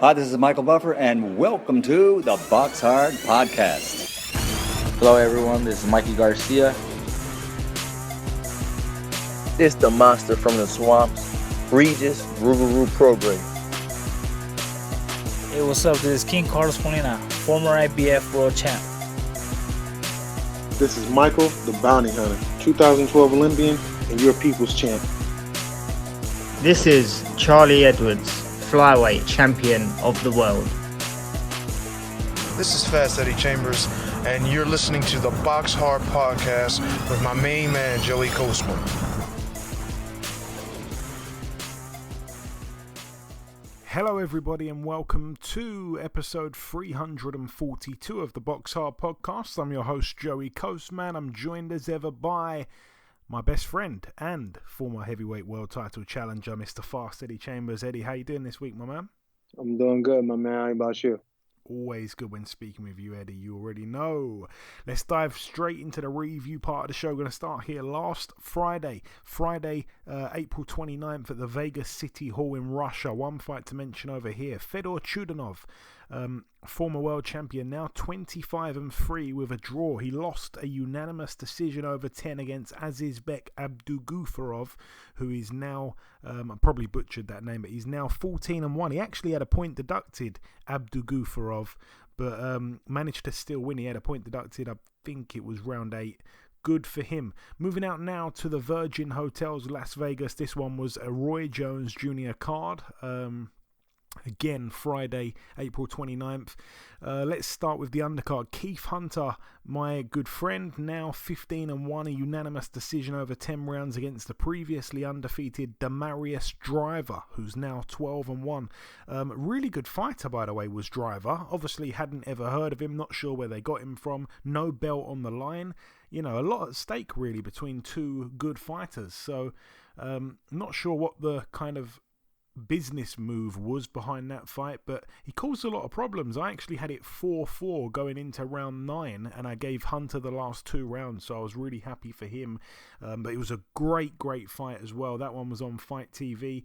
Hi, this is Michael Buffer, and welcome to the BoxHard Podcast. Hello, everyone. This is Mikey Garcia. It's the monster from the swamps, Regis Rougarou Prograis. Hey, what's up? This is King Carlos Molina, former IBF world champ. This is Michael, the Bounty Hunter, 2012 Olympian and your people's champ. This is Charlie Edwards, flyweight champion of the world. This is Fast Eddie Chambers, and you're listening to the BoxHard Podcast with my main man, Joey Coastman. Hello everybody and welcome to episode 342 of the BoxHard Podcast. I'm your host Joey Coastman. I'm joined as ever by my best friend and former heavyweight world title challenger, Mr. Fast Eddie Chambers. Eddie, how you doing this week, my man? I'm doing good, my man. How about you? Always good when speaking with you, Eddie. You already know. Let's dive straight into the review part of the show. We're going to start here last Friday, April 29th at the Vegas City Hall in Russia. One fight to mention over here. Fedor Chudanov, former world champion, now 25-3 with a draw. He lost a unanimous decision over 10 against Azizbek Abdugufarov, who is now, I probably butchered that name, but he's now 14-1. He actually had a point deducted, Abdugufarov, but managed to still win. He had a point deducted, I think it was round 8. Good for him. Moving out now to the Virgin Hotels, Las Vegas. This one was a Roy Jones Jr. card. Again, Friday, April 29th. Let's start with the undercard. Keith Hunter, my good friend, now 15-1, a unanimous decision over 10 rounds against the previously undefeated Demetrius Driver, who's now 12-1. Really good fighter, by the way, was Driver. Obviously, hadn't ever heard of him, not sure where they got him from. No belt on the line. You know, a lot at stake, really, between two good fighters. So, not sure what the kind of business move was behind that fight, but he caused a lot of problems. I actually had it 4-4 going into round 9, and I gave Hunter the last 2 rounds, so I was really happy for him. But it was a great fight as well. That one was on Fight TV.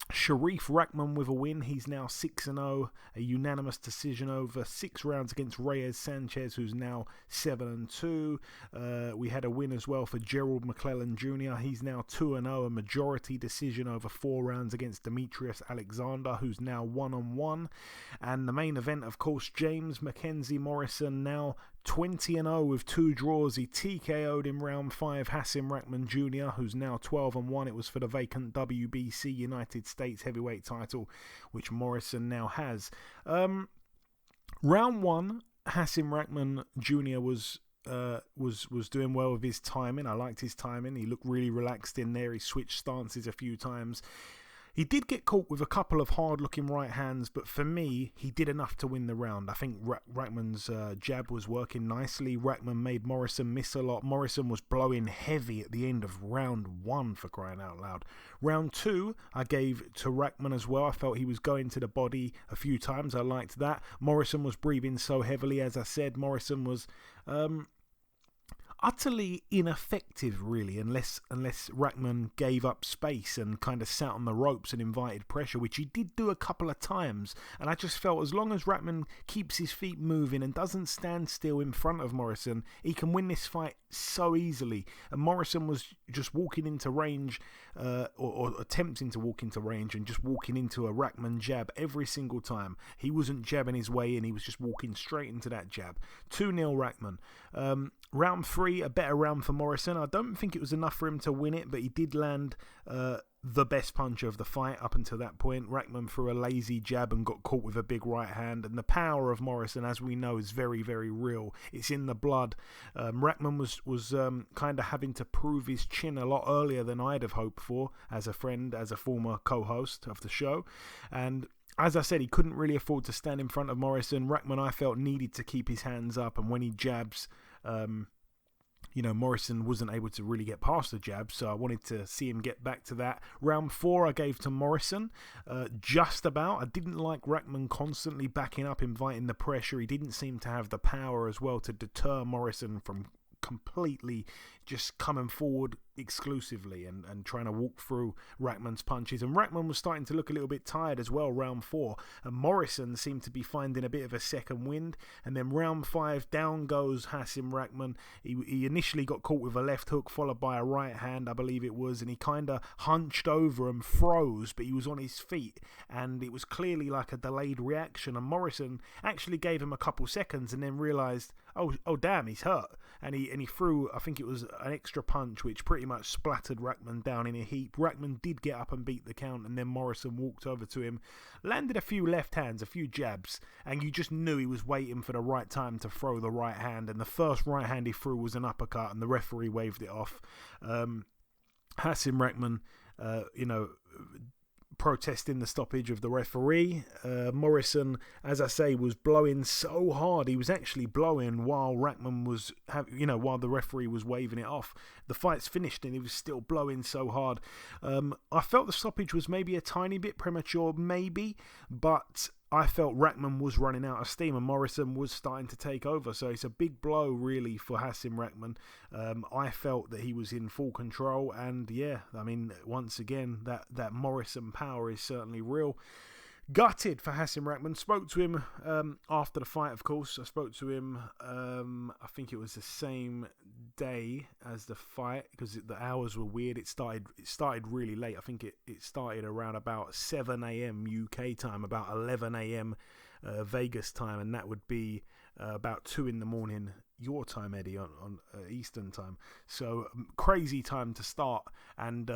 Sharif Rahman with a win. He's now 6-0, a unanimous decision over 6 rounds against Reyes Sanchez, who's now 7-2. We had a win as well for Gerald McClellan Jr. He's now 2-0, a majority decision over 4 rounds against Demetrius Alexander, who's now 1-1. And the main event, of course, James Mackenzie Morrison, now 20-0 with 2 draws. He TKO'd in round 5 Hasim Rahman Jr., who's now 12-1. It was for the vacant WBC United States heavyweight title, which Morrison now has. Round 1, Hasim Rahman Jr. was doing well with his timing. I liked his timing. He looked really relaxed in there. He switched stances a few times. He did get caught with a couple of hard-looking right hands, but for me, he did enough to win the round. I think Rahman's jab was working nicely. Rahman made Morrison miss a lot. Morrison was blowing heavy at the end of round 1, for crying out loud. Round 2, I gave to Rahman as well. I felt he was going to the body a few times. I liked that. Morrison was breathing so heavily. As I said, Morrison was utterly ineffective, really, unless Rahman gave up space and kind of sat on the ropes and invited pressure, which he did do a couple of times. And I just felt as long as Rahman keeps his feet moving and doesn't stand still in front of Morrison, he can win this fight so easily. And Morrison was just walking into range, or attempting to walk into range and just walking into a Rahman jab every single time. He wasn't jabbing his way in, he was just walking straight into that jab. 2-0 Rahman. Round 3, a better round for Morrison. I don't think it was enough for him to win it, but he did land the best punch of the fight up until that point. Rahman threw a lazy jab and got caught with a big right hand. And the power of Morrison, as we know, is very, very real. It's in the blood. Rahman was kind of having to prove his chin a lot earlier than I'd have hoped for as a friend, as a former co-host of the show. And as I said, he couldn't really afford to stand in front of Morrison. Rahman, I felt, needed to keep his hands up, and when he jabs, Morrison wasn't able to really get past the jab, so I wanted to see him get back to that. Round 4 I gave to Morrison, just about. I didn't like Rahman constantly backing up, inviting the pressure. He didn't seem to have the power as well to deter Morrison from completely just coming forward exclusively and trying to walk through Rahman's punches. And Rahman was starting to look a little bit tired as well, round 4. And Morrison seemed to be finding a bit of a second wind. And then round 5, down goes Hasim Rahman. He initially got caught with a left hook followed by a right hand, I believe it was. And he kind of hunched over and froze, but he was on his feet. And it was clearly like a delayed reaction. And Morrison actually gave him a couple seconds and then realised, oh damn, he's hurt. And he threw, I think it was an extra punch, which pretty much splattered Rahman down in a heap. Rahman did get up and beat the count, and then Morrison walked over to him, landed a few left hands, a few jabs, and you just knew he was waiting for the right time to throw the right hand. And the first right hand he threw was an uppercut, and the referee waved it off. Hasim Rahman, protesting the stoppage of the referee. Morrison, as I say, was blowing so hard. He was actually blowing while Rahman was, while the referee was waving it off. The fight's finished and he was still blowing so hard. I felt the stoppage was maybe a tiny bit premature, maybe, but I felt Rahman was running out of steam and Morrison was starting to take over. So it's a big blow, really, for Hasim Rahman. I felt that he was in full control. And yeah, I mean, once again, that Morrison power is certainly real. Gutted for Hasim Rahman. Spoke to him after the fight, of course. I spoke to him, I think it was the same day as the fight, because the hours were weird. It started really late. I think it started around about 7 a.m. UK time, about 11 a.m. Vegas time, and that would be about 2 in the morning your time, Eddie, on Eastern time. So crazy time to start. And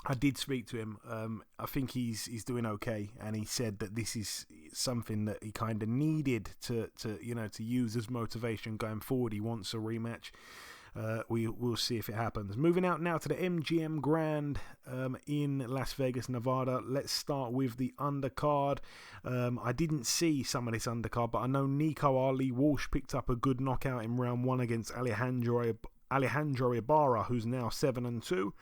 I did speak to him. I think he's doing okay, and he said that this is something that he kind of needed to use as motivation going forward. He wants a rematch. We'll see if it happens. Moving out now to the MGM Grand in Las Vegas, Nevada. Let's start with the undercard. I didn't see some of this undercard, but I know Nico Ali Walsh picked up a good knockout in round 1 against Alejandro Ibarra, who's now 7-2.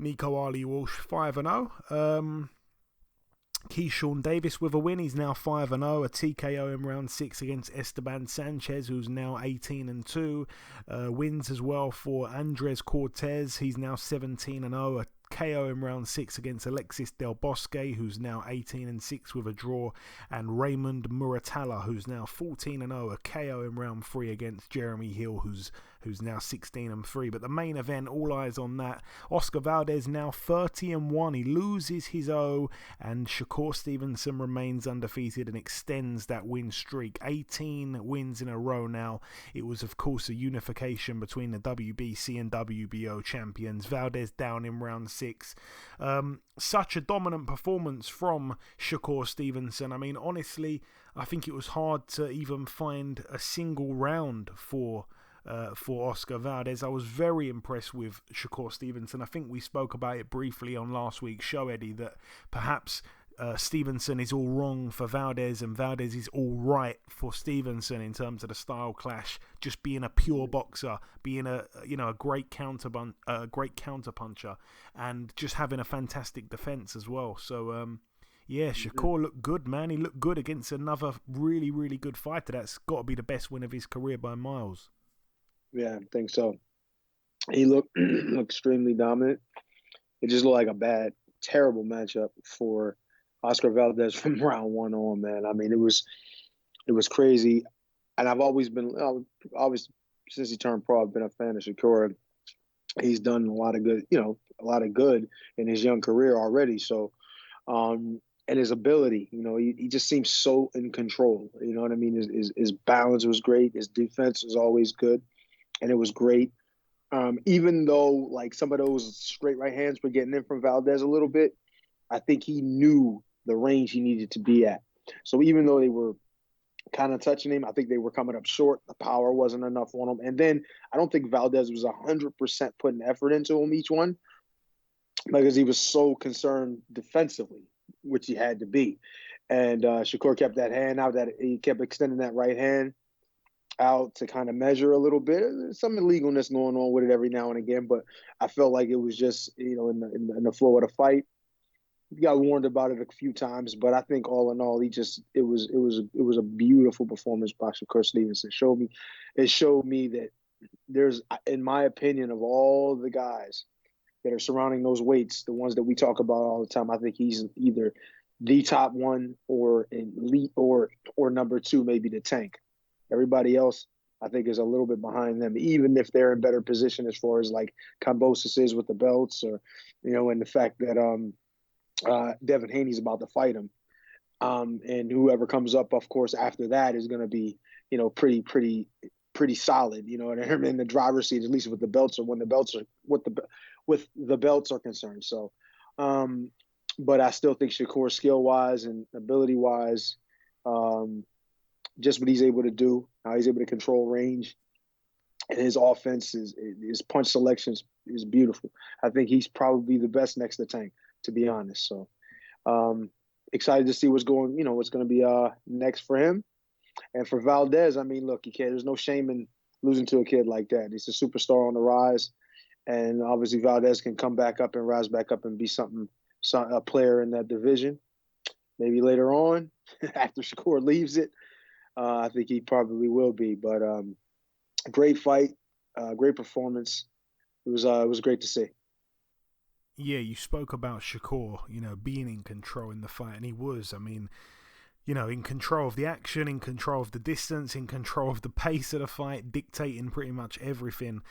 Nico Ali Walsh 5-0. Kyrone Davis with a win. He's now 5-0. A TKO in round 6 against Esteban Sanchez, who's now 18-2. Wins as well for Andres Cortez. He's now 17-0. A KO in round 6 against Alexis Del Bosque, who's now 18-6 with a draw, and Raymond Muratalla, who's now 14-0, a KO in round 3 against Jeremy Hill, who's now 16-3. But the main event, all eyes on that. Oscar Valdez now 30-1. He loses his O, and Shakur Stevenson remains undefeated and extends that win streak. 18 wins in a row now. It was, of course, a unification between the WBC and WBO champions. Valdez down in round 6. Such a dominant performance from Shakur Stevenson. I mean, honestly, I think it was hard to even find a single round for Oscar Valdez. I was very impressed with Shakur Stevenson. I think we spoke about it briefly on last week's show, Eddie, that perhaps Stevenson is all wrong for Valdez and Valdez is all right for Stevenson in terms of the style clash. Just being a pure boxer, being a great counter puncher, and just having a fantastic defense as well. So Shakur looked good, man. He looked good against another really, really good fighter. That's got to be the best win of his career by miles. Yeah, I think so. He looked extremely dominant. It just looked like a terrible matchup for Oscar Valdez from round 1 on, man. I mean, it was crazy. And I've always since he turned pro, I've been a fan of Shakur. He's done a lot of good in his young career already. So, and his ability, he just seems so in control. You know what I mean? His balance was great. His defense was always good. And it was great. Even though, like, some of those straight right hands were getting in from Valdez a little bit, I think he knew the range he needed to be at. So even though they were kind of touching him, I think they were coming up short. The power wasn't enough on him. And then I don't think Valdez was 100% putting effort into him each one, because he was so concerned defensively, which he had to be. And Shakur kept that hand out, that he kept extending that right hand out to kind of measure a little bit. There's some illegalness going on with it every now and again, but I felt like it was just, in the flow of the fight. He got warned about it a few times, but I think all in all, it was a beautiful performance by Shakur Stevenson. It showed me that there's, in my opinion, of all the guys that are surrounding those weights, the ones that we talk about all the time, I think he's either the top one or elite or number two, maybe the Tank. Everybody else, I think, is a little bit behind them, even if they're in better position as far as like Kambosos is with the belts, or, and the fact that Devin Haney's about to fight him. And whoever comes up, of course, after that is going to be, pretty solid, and in the driver's seat, at least with the belts, or when the belts are with the belts are concerned. So, but I still think Shakur, skill wise and ability wise, just what he's able to do, how he's able to control range, and his offense, his punch selections is beautiful. I think he's probably the best next to Tank, to be honest. So, excited to see what's going to be next for him. And for Valdez, I mean, look, there's no shame in losing to a kid like that. He's a superstar on the rise, and obviously Valdez can come back up and rise back up and be a player in that division. Maybe later on, after Shakur leaves it, I think he probably will be. But great fight, great performance. It was great to see. Yeah, you spoke about Shakur, being in control in the fight, and he was. I mean, in control of the action, in control of the distance, in control of the pace of the fight, dictating pretty much everything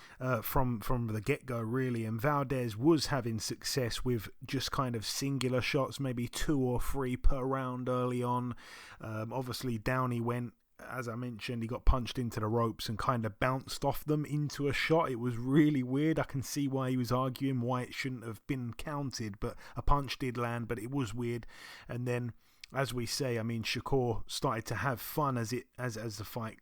from the get-go, really. And Valdez was having success with just kind of singular shots, maybe 2 or 3 per round early on. Obviously, down he went. As I mentioned, he got punched into the ropes and kind of bounced off them into a shot. It was really weird. I can see why he was arguing why it shouldn't have been counted, but a punch did land, but it was weird. And then, as we say, I mean, Shakur started to have fun as the fight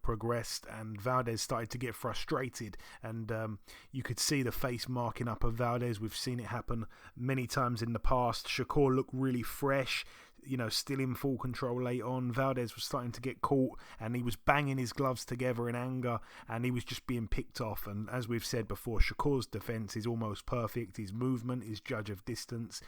progressed, and Valdez started to get frustrated, and you could see the face marking up of Valdez. We've seen it happen many times in the past. Shakur looked really fresh, still in full control late on. Valdez was starting to get caught, and he was banging his gloves together in anger, and he was just being picked off. And as we've said before, Shakur's defense is almost perfect. His movement, his judge of distance,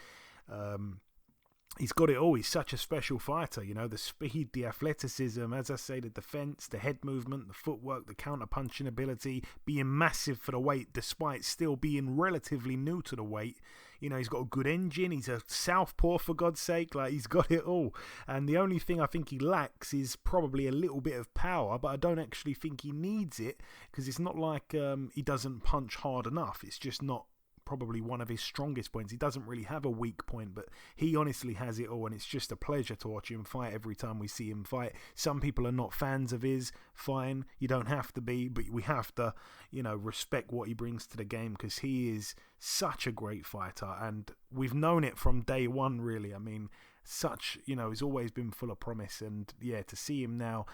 he's got it all. He's such a special fighter, the speed, the athleticism, as I say, the defense, the head movement, the footwork, the counter-punching ability, being massive for the weight despite still being relatively new to the weight. He's got a good engine. He's a southpaw, for God's sake. Like, he's got it all. And the only thing I think he lacks is probably a little bit of power, but I don't actually think he needs it, because it's not like he doesn't punch hard enough. It's just not probably one of his strongest points. He doesn't really have a weak point, but he honestly has it all, and it's just a pleasure to watch him fight every time we see him fight. Some people are not fans of his. Fine, you don't have to be, but we have to, respect what he brings to the game, because he is such a great fighter, and we've known it from day one, really. I mean, he's always been full of promise, and yeah, to see him now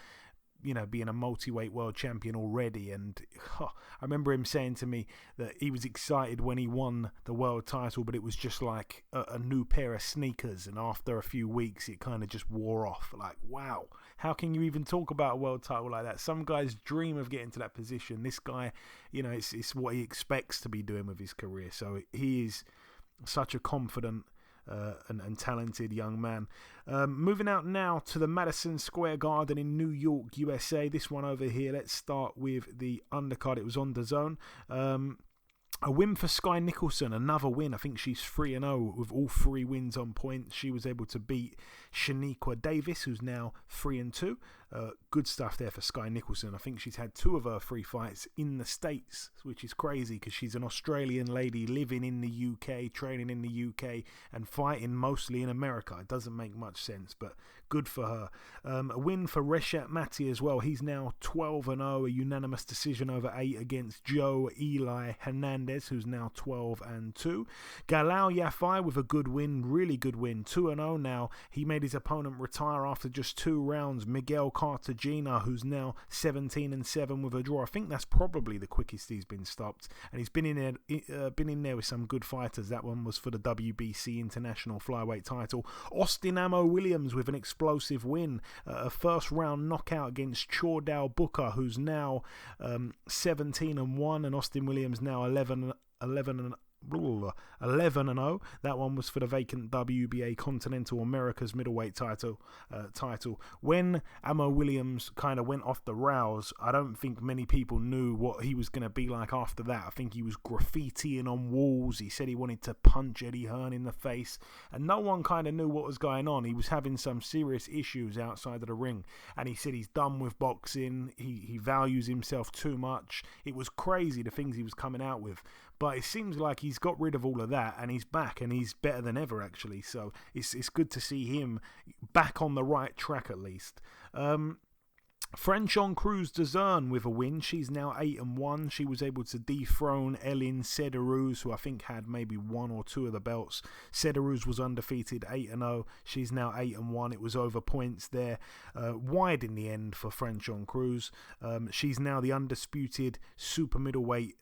being a multi-weight world champion already. And I remember him saying to me that he was excited when he won the world title, but it was just like a new pair of sneakers. And after a few weeks, it kind of just wore off. Like, wow, how can you even talk about a world title like that? Some guys dream of getting to that position. This guy, it's what he expects to be doing with his career. So he is such a confident and talented young man. Moving out now to the Madison Square Garden in New York, USA. This one over here, let's start with the undercard. It was on DAZN. A win for Skye Nicholson, another win. I think she's 3-0 with all 3 wins on point. She was able to beat Kyrone Davis, who's now 3-2. Good stuff there for Skye Nicholson. I think she's had 2 of her 3 fights in the States, which is crazy because she's an Australian lady living in the UK, training in the UK, and fighting mostly in America. It doesn't make much sense, but good for her. A win for Reshat Mati as well. He's now 12-0, a unanimous decision over 8 against Joe Eli Hernandez, who's now 12-2. Galal Yafai with a good win, really good win, 2-0 now. He made his opponent retire after just 2 rounds. Miguel Cartagena, who's now 17-7 with a draw. I think that's probably the quickest he's been stopped, and he's been in there with some good fighters. That one was for the WBC International Flyweight title. Austin Ammo Williams with an explosive win, a first round knockout against Chordal Booker, who's now 17-1, and Austin Williams now 11-0 11-0. That one was for the vacant WBA Continental Americas middleweight title. When Amo Williams kind of went off the rails, I don't think many people knew what he was going to be like after that. I think he was graffitiing on walls. He said he wanted to punch Eddie Hearn in the face, and no one kind of knew what was going on. He was having some serious issues outside of the ring, and he said he's done with boxing. He values himself too much. It was crazy, the things he was coming out with. But it seems like he's got rid of all of that and he's back and he's better than ever, actually. So it's good to see him back on the right track at least. Franchon Cruz-Dezurn with a win. She's now 8-1. She was able to dethrone Elin Cederuz, who I think had maybe one or two of the belts. Cederuz was undefeated, 8-0. She's now 8-1. It was over points there. Wide in the end for Franchon Cruz. She's now the undisputed super-middleweight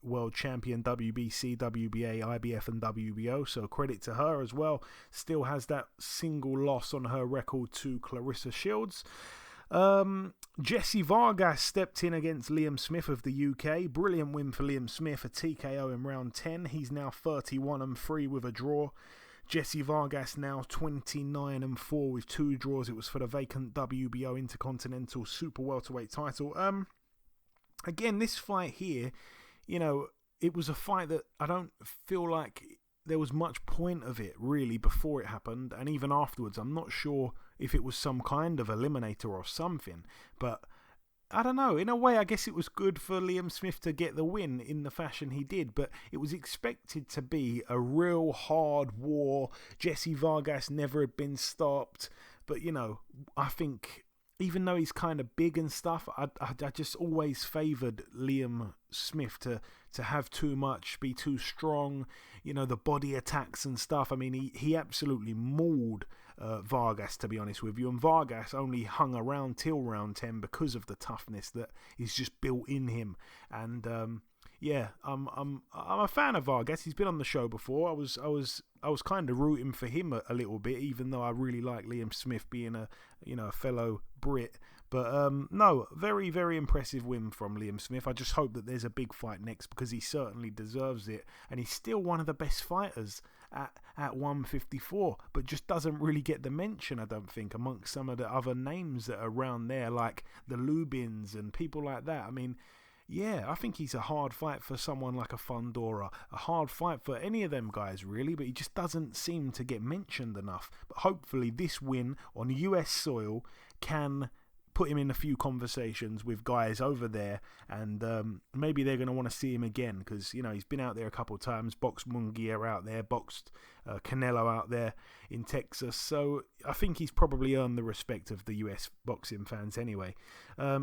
world champion, WBC, WBA, IBF and WBO, so credit to her as well. Still has that single loss on her record to Clarissa Shields. Jesse Vargas stepped in against Liam Smith of the UK. Brilliant win for Liam Smith, a TKO in round 10. He's now 31-3 with a draw. Jesse Vargas now 29-4 with 2 draws. It was for the vacant WBO Intercontinental Super Welterweight title. Again, this fight here, you know, it was a fight that I don't feel like there was much point of it really before it happened, and even afterwards. I'm not sure if it was some kind of eliminator or something, but I don't know. In a way, I guess it was good for Liam Smith to get the win in the fashion he did, but it was expected to be a real hard war. Jesse Vargas never had been stopped, but you know, I think even though he's kind of big and stuff, I just always favoured Liam Smith to have too much, be too strong, you know, the body attacks and stuff. I mean, he absolutely mauled Vargas, to be honest with you, and Vargas only hung around till round 10 because of the toughness that is just built in him. And yeah, I'm a fan of Vargas. He's been on the show before. I was kind of rooting for him a little bit, even though I really like Liam Smith being a fellow Brit. But no, very, very impressive win from Liam Smith. I just hope that there's a big fight next, because he certainly deserves it. And he's still one of the best fighters at 154, but just doesn't really get the mention, I don't think, amongst some of the other names that are around there, like the Lubins and people like that. I mean, yeah, I think he's a hard fight for someone like a Fundora, a hard fight for any of them guys really, but he just doesn't seem to get mentioned enough. But hopefully this win on US soil can put him in a few conversations with guys over there, and maybe they're going to want to see him again, because you know he's been out there a couple of times, boxed Munguia out there, boxed Canelo out there in Texas, so I think he's probably earned the respect of the US boxing fans anyway.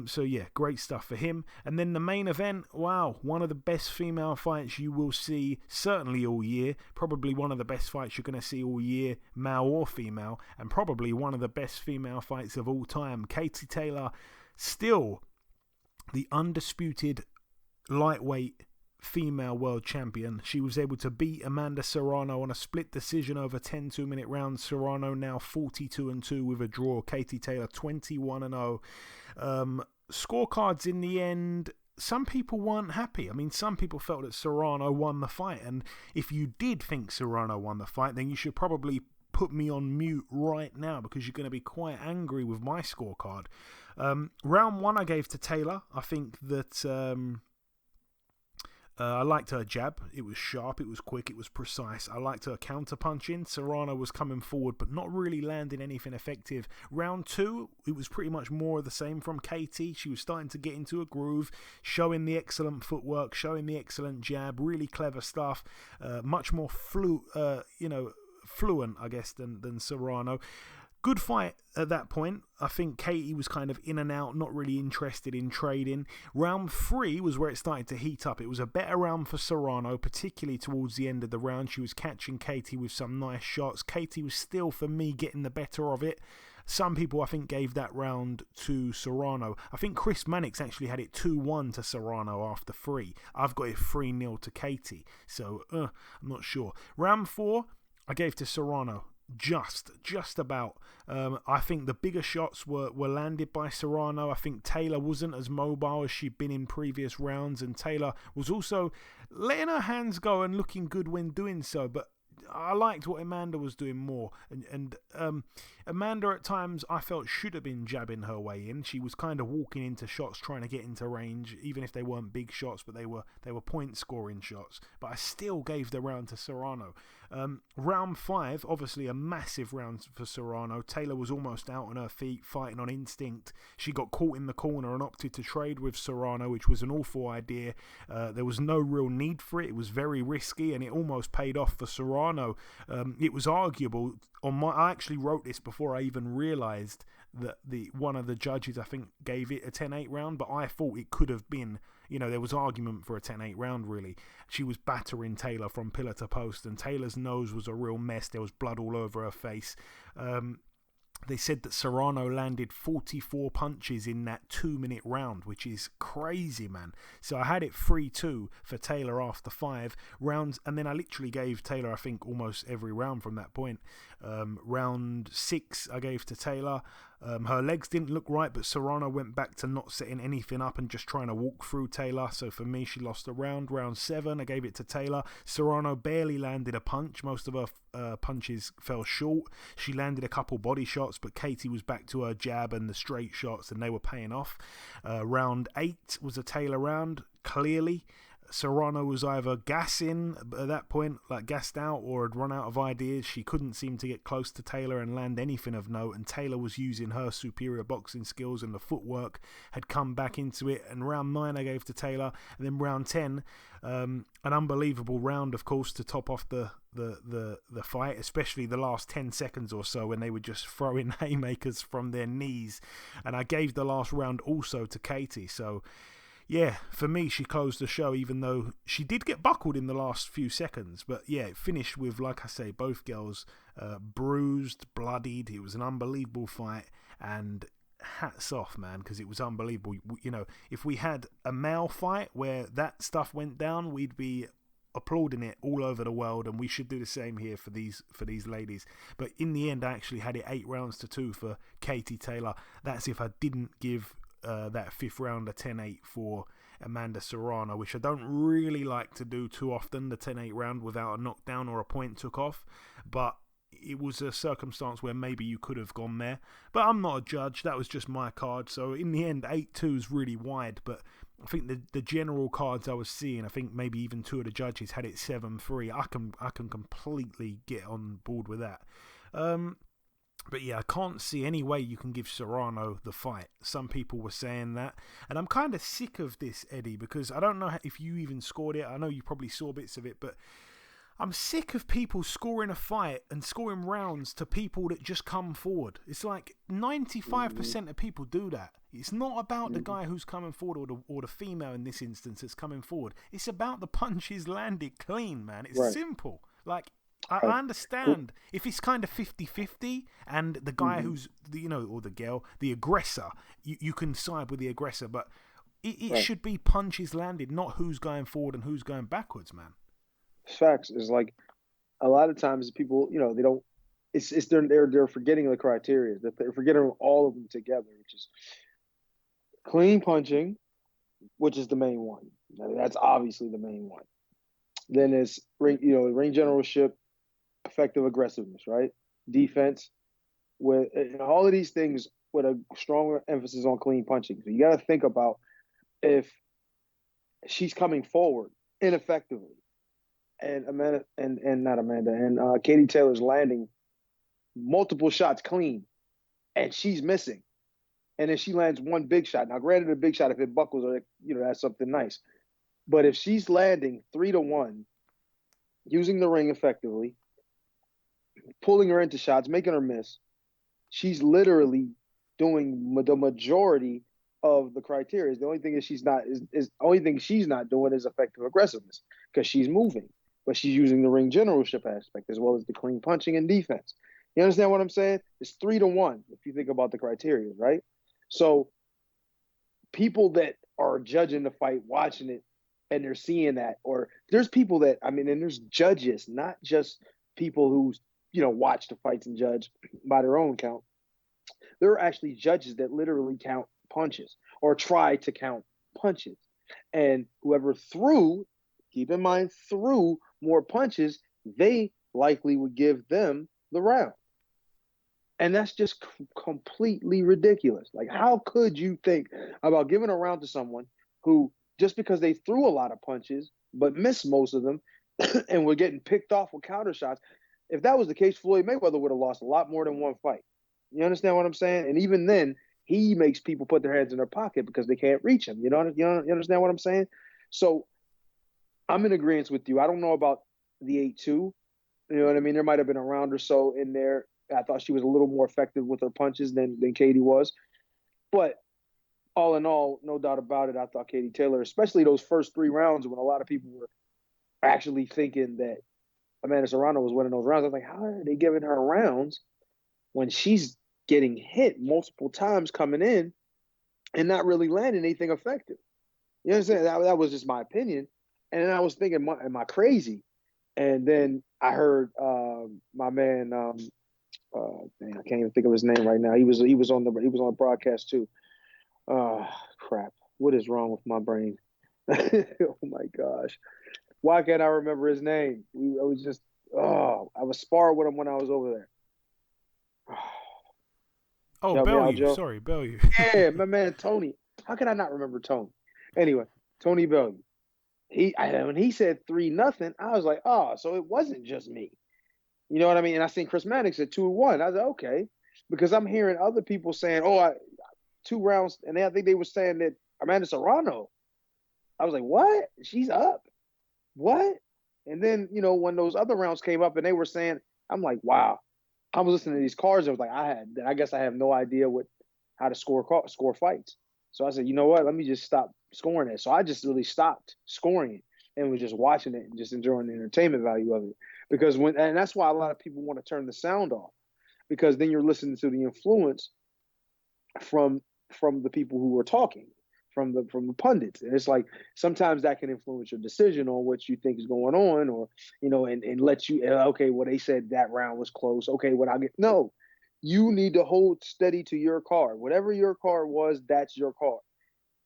So yeah, great stuff for him. And then the main event, wow, one of the best female fights you will see certainly all year, probably one of the best fights you're going to see all year, male or female, and probably one of the best female fights of all time. Katie Taylor, still the undisputed lightweight female world champion. She was able to beat Amanda Serrano on a split decision over 10 2-minute rounds. Serrano now 42-2 with a draw. Katie Taylor 21-0. Scorecards in the end, some people weren't happy. I mean, some people felt that Serrano won the fight, and if you did think Serrano won the fight, then you should probably put me on mute right now, because you're going to be quite angry with my scorecard. Round 1 I gave to Taylor. I think that I liked her jab. It was sharp, it was quick, it was precise. I liked her counter-punching. Serrano was coming forward but not really landing anything effective. Round 2, it was pretty much more of the same from Katie. She was starting to get into a groove, showing the excellent footwork, showing the excellent jab, really clever stuff. Much more fluent, I guess, than Serrano. Good fight at that point. I think Katie was kind of in and out, not really interested in trading. Round 3 was where it started to heat up. It was a better round for Serrano, particularly towards the end of the round. She was catching Katie with some nice shots. Katie was still, for me, getting the better of it. Some people, I think, gave that round to Serrano. I think Chris Mannix actually had it 2-1 to Serrano after 3. I've got it 3-0 to Katie, so I'm not sure. Round 4, I gave to Serrano. just about. I think the bigger shots were landed by Serrano. I think Taylor wasn't as mobile as she'd been in previous rounds, and Taylor was also letting her hands go and looking good when doing so. But I liked what Amanda was doing more, and Amanda at times I felt should have been jabbing her way in. She was kind of walking into shots, trying to get into range, even if they weren't big shots, but they were point scoring shots. But I still gave the round to Serrano. Round 5, obviously a massive round for Serrano. Taylor was almost out on her feet, fighting on instinct. She got caught in the corner and opted to trade with Serrano, which was an awful idea. There was no real need for it. It was very risky, and it almost paid off for Serrano. It was arguable. I actually wrote this before I even realised that one of the judges, I think, gave it a 10-8 round, but I thought it could have been, there was argument for a 10-8 round, really. She was battering Taylor from pillar to post, and Taylor's nose was a real mess. There was blood all over her face. They said that Serrano landed 44 punches in that 2-minute round, which is crazy, man. So I had it 3-2 for Taylor after 5 rounds, and then I literally gave Taylor, I think, almost every round from that point. Round 6 I gave to Taylor. Her legs didn't look right, but Serrano went back to not setting anything up and just trying to walk through Taylor. So for me, she lost a round. Round 7, I gave it to Taylor. Serrano barely landed a punch. Most of her punches fell short. She landed a couple body shots, but Katie was back to her jab and the straight shots, and they were paying off. Round 8 was a Taylor round, clearly. Serrano was either gassing at that point, like gassed out, or had run out of ideas. She couldn't seem to get close to Taylor and land anything of note, and Taylor was using her superior boxing skills, and the footwork had come back into it. And round 9 I gave to Taylor, and then round 10, an unbelievable round, of course, to top off the fight, especially the last 10 seconds or so when they were just throwing haymakers from their knees. And I gave the last round also to Katie. So yeah, for me, she closed the show, even though she did get buckled in the last few seconds. But yeah, it finished with, like I say, both girls bruised, bloodied. It was an unbelievable fight, and hats off, man, because it was unbelievable. If we had a male fight where that stuff went down, we'd be applauding it all over the world, and we should do the same here for these ladies. But in the end, I actually had it 8 rounds to 2 for Katie Taylor. That's if I didn't give that 5th round a 10-8 for Amanda Serrano, which I don't really like to do too often, the 10-8 round without a knockdown or a point took off. But it was a circumstance where maybe you could have gone there. But I'm not a judge. That was just my card. So in the end, 8-2 is really wide. But I think the general cards I was seeing, I think maybe even 2 of the judges had it 7-3. I can completely get on board with that. But yeah, I can't see any way you can give Serrano the fight. Some people were saying that. And I'm kind of sick of this, Eddie, because I don't know if you even scored it. I know you probably saw bits of it, but I'm sick of people scoring a fight and scoring rounds to people that just come forward. It's like 95% of people do that. It's not about the guy who's coming forward or the female in this instance that's coming forward. It's about the punches landed clean, man. It's simple. Like, I understand if it's kind of 50-50 and the guy who's, or the girl, the aggressor, you can side with the aggressor, but it should be punches landed, not who's going forward and who's going backwards, man. Facts is like a lot of times people, they don't. They're forgetting the criteria. They're forgetting all of them together, which is clean punching, which is the main one. I mean, that's obviously the main one. Then it's ring generalship, effective aggressiveness, right? Defense, with all of these things with a stronger emphasis on clean punching. So you got to think about if she's coming forward ineffectively, and Katie Taylor's landing multiple shots clean, and she's missing, and then she lands one big shot. Now, granted, a big shot, if it buckles, or that's something nice, but if she's landing 3-1, using the ring effectively, pulling her into shots, making her miss, she's literally doing the majority of the criteria. The only thing she's not doing is effective aggressiveness, because she's moving, but she's using the ring generalship aspect as well as the clean punching and defense. You understand what I'm saying? It's 3-1 if you think about the criteria, right? So people that are judging the fight, watching it, and they're seeing that, or there's people that, and there's judges, not just people who watch the fights and judge by their own count. There are actually judges that literally count punches or try to count punches. And whoever keep in mind, threw more punches, they likely would give them the round. And that's just completely ridiculous. Like, how could you think about giving a round to someone who, just because they threw a lot of punches, but missed most of them, and were getting picked off with counter shots? If that was the case, Floyd Mayweather would have lost a lot more than one fight. You understand what I'm saying? And even then, he makes people put their hands in their pocket because they can't reach him. You understand what I'm saying? So I'm in agreement with you. I don't know about the 8-2. You know what I mean? There might have been a round or so in there. I thought she was a little more effective with her punches than Katie was. But all in all, no doubt about it, I thought Katie Taylor, especially those first 3 rounds when a lot of people were actually thinking that Amanda Serrano was winning those rounds. I was like, how are they giving her rounds when she's getting hit multiple times coming in and not really landing anything effective? You know what I'm saying? That was just my opinion. And then I was thinking, am I crazy? And then I heard my man, I can't even think of his name right now. He was on the broadcast too. Crap. What is wrong with my brain? Oh my gosh. Why can't I remember his name? I was sparring with him when I was over there. Bellew. Sorry, Bellew. Yeah, my man Tony. How can I not remember Tony? Anyway, Tony Bellew. When he said 3-0, I was like, oh, so it wasn't just me. You know what I mean? And I seen Chris Mannix at 2-1. I was like, okay, because I'm hearing other people saying, 2 rounds, and I think they were saying that Amanda Serrano. I was like, what? She's up? What? And then, when those other rounds came up and they were saying, I'm like, wow. I was listening to these cards and I was like, I guess I have no idea how to score fights. So I said, you know what? Let me just stop scoring it. So I just really stopped scoring it and was just watching it and just enjoying the entertainment value of it. Because and that's why a lot of people want to turn the sound off, because then you're listening to the influence from the people who are talking, from the pundits. And it's like, sometimes that can influence your decision on what you think is going on, or, and let you, okay, well, they said that round was close. Okay, no, you need to hold steady to your card. Whatever your card was, that's your card.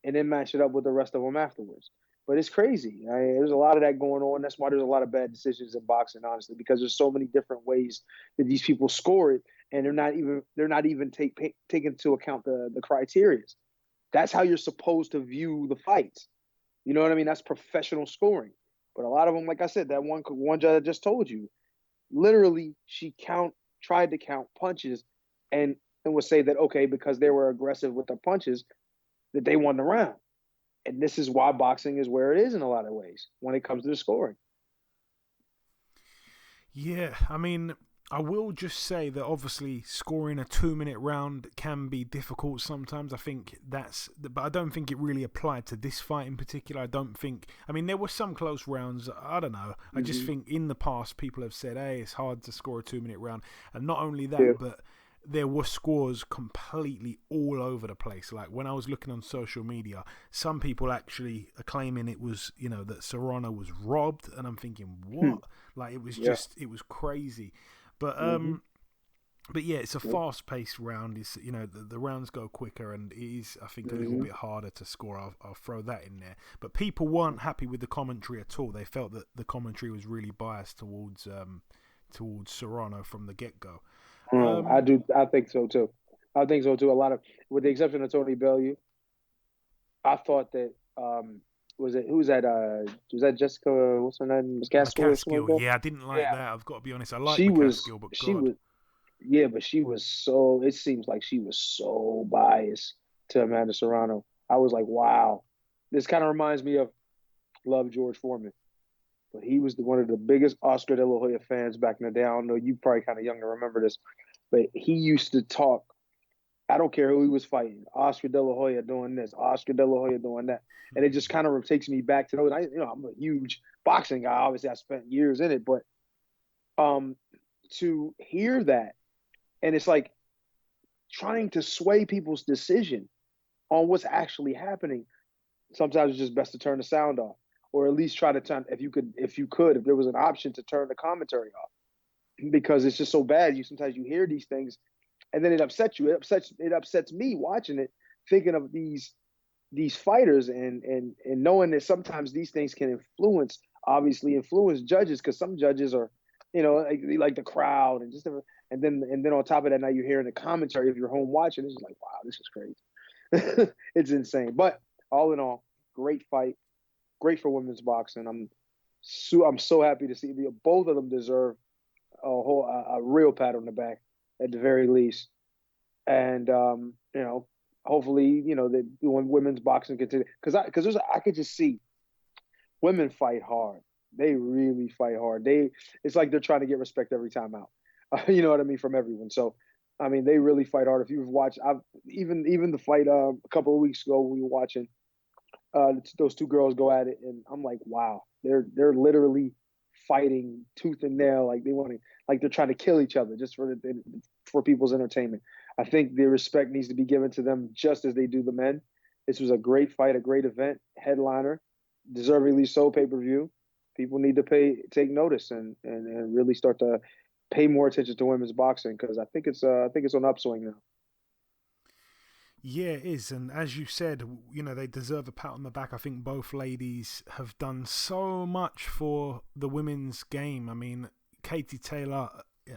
And then match it up with the rest of them afterwards. But it's crazy. There's a lot of that going on. That's why there's a lot of bad decisions in boxing, honestly, because there's so many different ways that these people score it, and they're not even taking into account the criteria. That's how you're supposed to view the fights. You know what I mean? That's professional scoring. But a lot of them, like I said, that one judge I just told you, literally she tried to count punches and would say that, okay, because they were aggressive with their punches, that they won the round. And this is why boxing is where it is in a lot of ways when it comes to the scoring. Yeah, I mean, I will just say that obviously scoring a 2-minute round can be difficult sometimes. I think but I don't think it really applied to this fight in particular. There were some close rounds. I don't know. I just think in the past people have said, hey, it's hard to score a 2-minute round. And not only that, but there were scores completely all over the place. Like when I was looking on social media, some people actually are claiming it was, that Serrano was robbed. And I'm thinking, what? Like it was it was crazy. But but yeah, it's a fast-paced round. It's the rounds go quicker, and it is, I think, a little bit harder to score. I'll throw that in there. But people weren't happy with the commentary at all. They felt that the commentary was really biased towards Serrano from the get-go. I think so too. A lot of, with the exception of Tony Bellew, I thought that was that Jessica? What's her name? Was Catskill? Yeah, I didn't like that. I've got to be honest. I like Catskill, but but she was so. It seems like she was so biased to Amanda Serrano. I was like, wow, this kind of reminds me of Love George Foreman, but he was one of the biggest Oscar De La Hoya fans back in the day. I don't know, you probably kind of young to remember this, but he used to talk. I don't care who he was fighting. Oscar De La Hoya doing this, Oscar De La Hoya doing that. And it just kind of takes me back to those. I'm a huge boxing guy. Obviously, I spent years in it. But to hear that, and it's like trying to sway people's decision on what's actually happening, sometimes it's just best to turn the sound off. Or at least try to turn, if there was an option to turn the commentary off. because it's just so bad. Sometimes you hear these things, and then it upsets you. It upsets me watching it, thinking of these fighters and knowing that sometimes these things can influence judges, because some judges are, they like the crowd and then on top of that, now you're hearing the commentary if you're home watching. It's like, wow, this is crazy. It's insane. But all in all, great fight, great for women's boxing. I'm so happy to see both of them deserve a real pat on the back at the very least, and hopefully, that when women's boxing continue, because I could just see women fight hard. They really fight hard. It's like they're trying to get respect every time out. You know what I mean, from everyone. So, I mean, they really fight hard. If you've watched, even the fight a couple of weeks ago, we were watching those two girls go at it, and I'm like, wow, they're literally fighting tooth and nail, like they're trying to kill each other just for people's entertainment. I think the respect needs to be given to them just as they do the men. This was a great fight, a great event, headliner, deservedly so, pay-per-view. People need to take notice and really start to pay more attention to women's boxing, because I think it's on upswing now. Yeah, it is. And as you said, they deserve a pat on the back. I think both ladies have done so much for the women's game. I mean, Katie Taylor,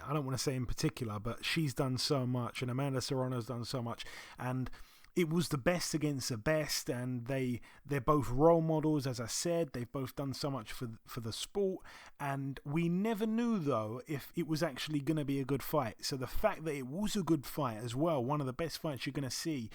I don't want to say in particular, but she's done so much, and Amanda Serrano's done so much. And it was the best against the best, and they're both role models. As I said, they've both done so much for the sport, and we never knew, though, if it was actually going to be a good fight. So the fact that it was a good fight as well, one of the best fights you're going to see,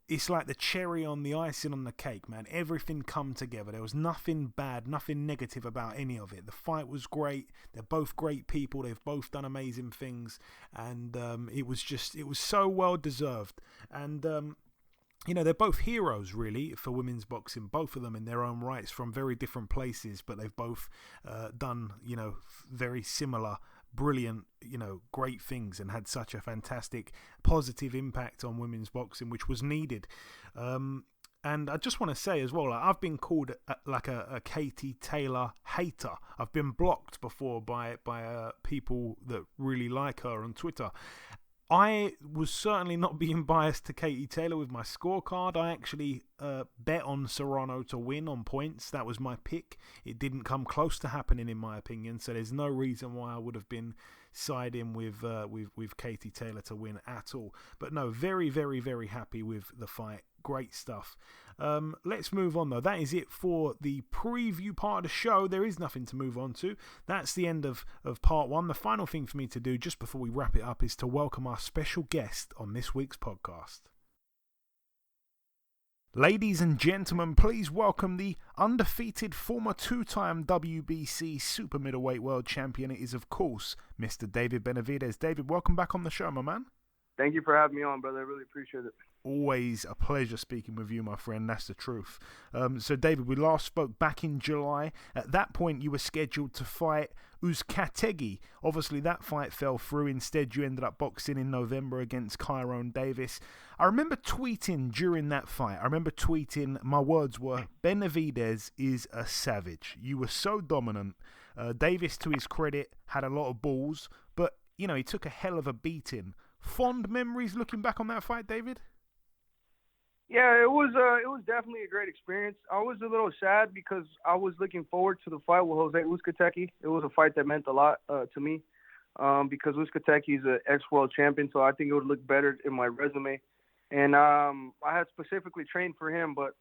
it's like the cherry on the icing on the cake, man. Everything come together. There was nothing bad, nothing negative about any of it. The fight was great. They're both great people. They've both done amazing things, and it was so well deserved. And they're both heroes, really, for women's boxing, both of them in their own rights, from very different places, but they've both done, very similar, brilliant, great things, and had such a fantastic positive impact on women's boxing, which was needed. And I just want to say as well, I've been called a Katie Taylor hater. I've been blocked before by people that really like her on Twitter. I was certainly not being biased to Katie Taylor with my scorecard. I actually bet on Serrano to win on points. That was my pick. It didn't come close to happening, in my opinion, so there's no reason why I would have been siding with Katie Taylor to win at all. But no, very, very, very happy with the fight. Great stuff. Let's move on, though. That is it for the preview part of the show. There is nothing to move on to. That's the end of part one. The final thing for me to do just before we wrap it up is to welcome our special guest on this week's podcast. Ladies and gentlemen, please welcome the undefeated former two-time WBC Super-Middleweight world champion. It is, of course, Mr. David Benavidez. David, welcome back on the show, my man. Thank you for having me on, brother. I really appreciate it. Always a pleasure speaking with you, my friend. That's the truth. So, David, we last spoke back in July. At that point, you were scheduled to fight Uzcategui. Obviously, that fight fell through. Instead, you ended up boxing in November against Kyrone Davis. I remember tweeting during that fight. My words were, Benavidez is a savage. You were so dominant. Davis, to his credit, had a lot of balls, but, he took a hell of a beating. Fond memories looking back on that fight, David? Yeah, it was definitely a great experience. I was a little sad because I was looking forward to the fight with Jose Uzcategui. It was a fight that meant a lot to me because Uzcategui is an ex-world champion, so I think it would look better in my resume. And I had specifically trained for him, but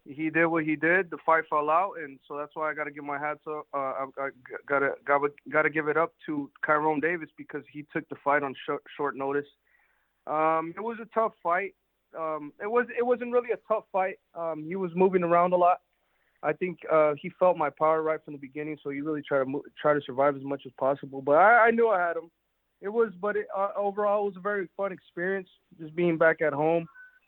he did what he did. The fight fell out, and so that's why I got to give my hats up. I gotta give it up to Kyrone Davis because he took the fight on short notice. It was a tough fight. It wasn't really a tough fight. He was moving around a lot. I think he felt my power right from the beginning, so he really tried to survive as much as possible. But I knew I had him. Overall, it was a very fun experience, just being back at home,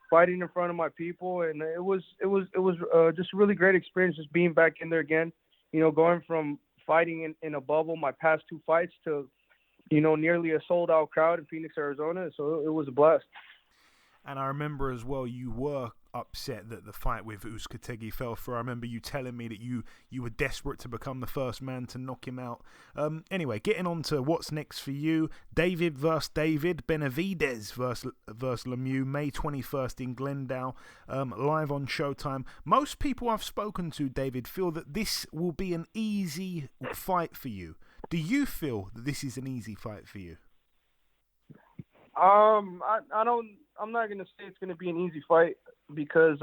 fighting in front of my people, and it was just a really great experience, just being back in there again. Going from fighting in a bubble, my past two fights, to nearly a sold-out crowd in Phoenix, Arizona. So it was a blast. And I remember as well, you were upset that the fight with Uzcategui fell through. I remember you telling me that you were desperate to become the first man to knock him out. Anyway, getting on to what's next for you. David versus David. Benavidez versus Lemieux, May 21st in Glendale, live on Showtime. Most people I've spoken to, David, feel that this will be an easy fight for you. Do you feel that this is an easy fight for you? I'm not gonna say it's gonna be an easy fight because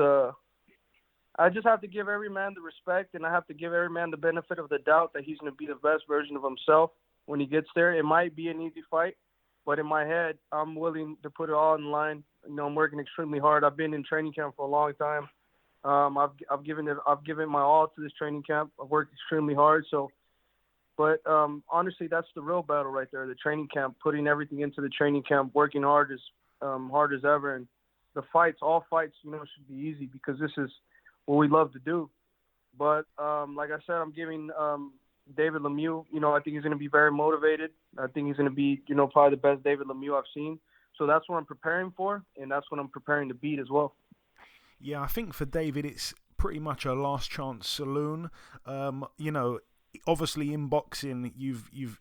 I just have to give every man the respect, and I have to give every man the benefit of the doubt that he's gonna be the best version of himself when he gets there. It might be an easy fight, but in my head, I'm willing to put it all in line. You know, I'm working extremely hard. I've been in training camp for a long time. I've given my all to this training camp. I've worked extremely hard. But honestly, that's the real battle right there. The training camp, putting everything into the training camp, working hard as ever. And the fights, all fights, you know, should be easy because this is what we love to do. But like I said, I'm giving David Lemieux, you know, I think he's going to be very motivated. I think he's going to be, you know, probably the best David Lemieux I've seen. So that's what I'm preparing for, and that's what I'm preparing to beat as well. Yeah, I think for David, it's pretty much a last chance saloon. You know, obviously in boxing,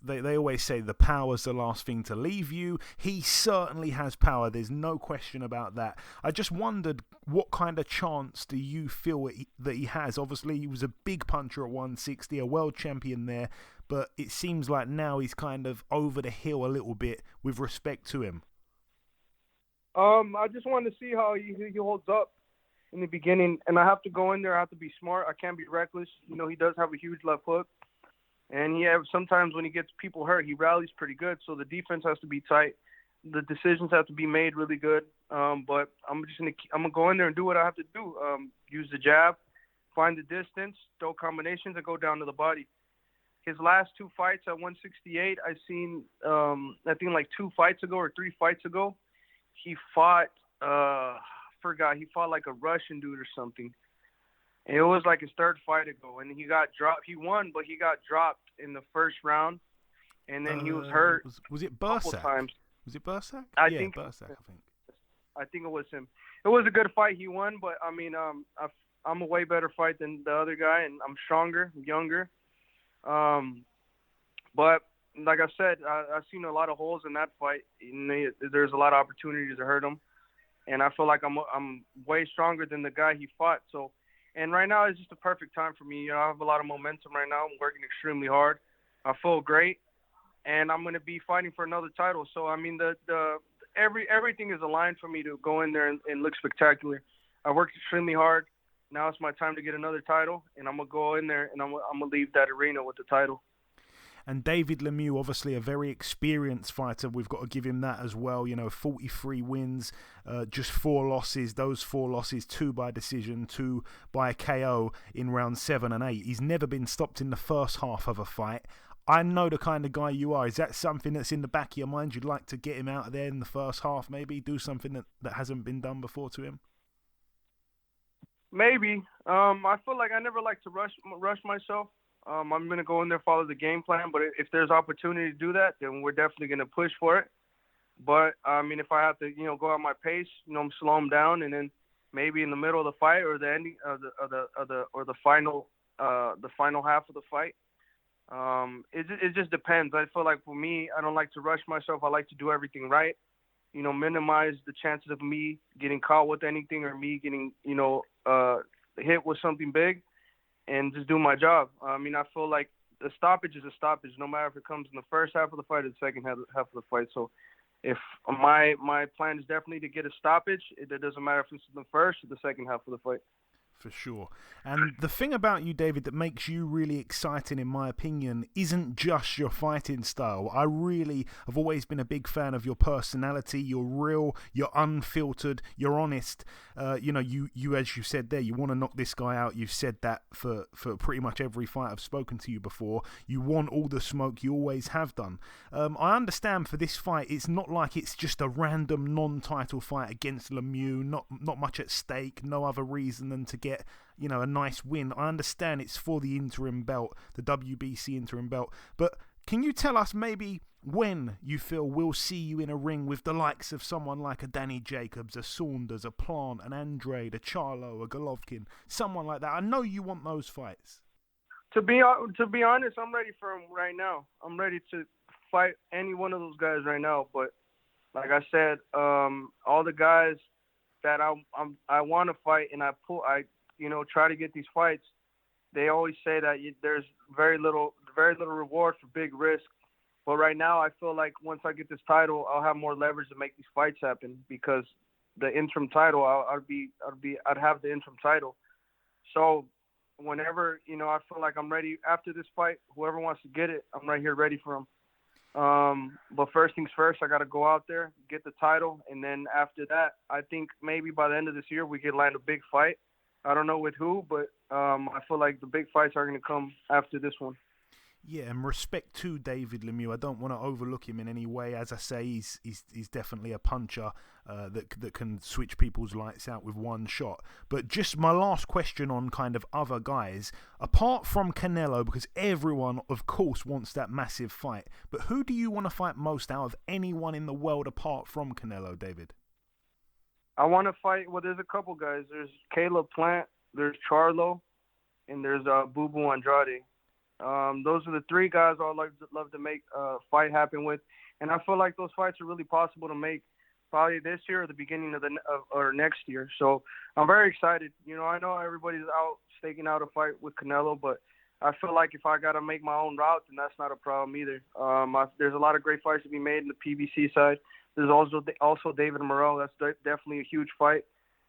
they always say the power's the last thing to leave you. He certainly has power. There's no question about that. I just wondered, what kind of chance do you feel that he has? Obviously, he was a big puncher at 160, a world champion there, but it seems like now he's kind of over the hill a little bit with respect to him. I just wanted to see how he holds up in the beginning, and I have to go in there. I have to be smart. I can't be reckless. You know, he does have a huge left hook, and sometimes when he gets people hurt, he rallies pretty good. So the defense has to be tight. The decisions have to be made really good. But I'm gonna go in there and do what I have to do. Use the jab, find the distance, throw combinations, and go down to the body. His last two fights at 168, I seen I think like 2 fights ago or 3 fights ago. He fought, he fought like a Russian dude or something. And it was like his 3rd fight ago, and he got dropped. He won, but he got dropped in the first round, and then he was hurt. Was it a couple Bursak? times. Was it Bursak? I yeah, think Bursak, I think. I think it was him. It was a good fight. He won, but I mean, I'm a way better fight than the other guy, and I'm stronger, younger. But like I said, I've seen a lot of holes in that fight. There's a lot of opportunities to hurt him, and I feel like I'm way stronger than the guy he fought. So, and right now is just a perfect time for me. You know, I have a lot of momentum right now. I'm working extremely hard. I feel great, and I'm going to be fighting for another title. So, I mean, everything is aligned for me to go in there and look spectacular. I worked extremely hard. Now it's my time to get another title, and I'm going to go in there and I'm going to leave that arena with the title. And David Lemieux, obviously a very experienced fighter. We've got to give him that as well. You know, 43 wins, just 4 losses. Those 4 losses, 2 by decision, 2 by KO in rounds 7 and 8. He's never been stopped in the first half of a fight. I know the kind of guy you are. Is that something that's in the back of your mind? You'd like to get him out of there in the first half, maybe? Do something that hasn't been done before to him? Maybe. I feel like I never like to rush myself. I'm going to go in there, follow the game plan. But if there's opportunity to do that, then we're definitely going to push for it. But, I mean, if I have to, you know, go at my pace, you know, slow him down, and then maybe in the middle of the fight or the ending of the final half of the fight, it just depends. I feel like for me, I don't like to rush myself. I like to do everything right. You know, minimize the chances of me getting caught with anything or me getting, you know, hit with something big. And just do my job. I mean, I feel like a stoppage is a stoppage, no matter if it comes in the first half of the fight or the second half of the fight. So, if my plan is definitely to get a stoppage, it doesn't matter if it's in the first or the second half of the fight. For sure. And the thing about you, David, that makes you really exciting, in my opinion, isn't just your fighting style. I really have always been a big fan of your personality. You're real, you're unfiltered, you're honest. You know, you as you said there, you want to knock this guy out. You've said that for pretty much every fight I've spoken to you before. You want all the smoke, you always have done. I understand for this fight, it's not like it's just a random non-title fight against Lemieux, not much at stake, no other reason than to get, you know, a nice win. I understand it's for the interim belt, the WBC interim belt, but Can you tell us maybe when you feel we'll see you in a ring with the likes of someone like a Danny Jacobs, a Saunders, a Plant, an Andrade, a Charlo, a Golovkin, someone like that? I know you want those fights. To be honest, I'm ready for him right now. I'm ready to fight any one of those guys right now. But like I said, all the guys that I want to fight and I try to get these fights, they always say that there's very little reward for big risk. But right now, I feel like once I get this title, I'll have more leverage to make these fights happen because the interim title, I'd have the interim title. So whenever I feel like I'm ready after this fight, whoever wants to get it, I'm right here ready for them. But first things first, I got to go out there, get the title, and then after that, I think maybe by the end of this year we could land a big fight. I don't know with who, but I feel like the big fights are going to come after this one. Yeah, and respect to David Lemieux. I don't want to overlook him in any way. As I say, he's definitely a puncher that can switch people's lights out with one shot. But just my last question on kind of other guys, apart from Canelo, because everyone, of course, wants that massive fight. But who do you want to fight most out of anyone in the world apart from Canelo, David? I want to fight. Well, there's a couple guys. There's Caleb Plant, there's Charlo, and there's Bivol Andrade. Those are the three guys I'd love to make a fight happen with, and I feel like those fights are really possible to make probably this year or the beginning or next year. So I'm very excited. I know everybody's out staking out a fight with Canelo, but I feel like if I got to make my own route, then that's not a problem either. There's a lot of great fights to be made in the PBC side. There's also David Morrell. That's definitely a huge fight.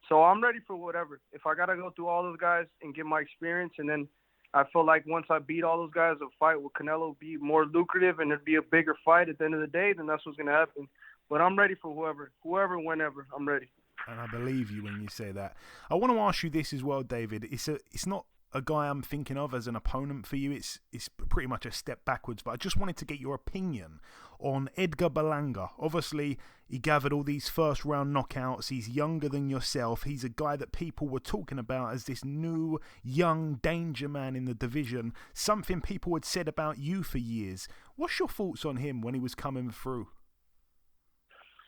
So I'm ready for whatever. If I got to go through all those guys and get my experience, and then I feel like once I beat all those guys, a fight with Canelo would be more lucrative and it'd be a bigger fight at the end of the day, then that's what's going to happen. But I'm ready for whoever, whenever. I'm ready. And I believe you when you say that. I want to ask you this as well, David. It's not a guy I'm thinking of as an opponent for you. It's pretty much a step backwards, but I just wanted to get your opinion on Edgar Berlanga. Obviously, he gathered all these first round knockouts. He's younger than yourself. He's a guy that people were talking about as this new young danger man in the division, something people had said about you for years. What's your thoughts on him when he was coming through?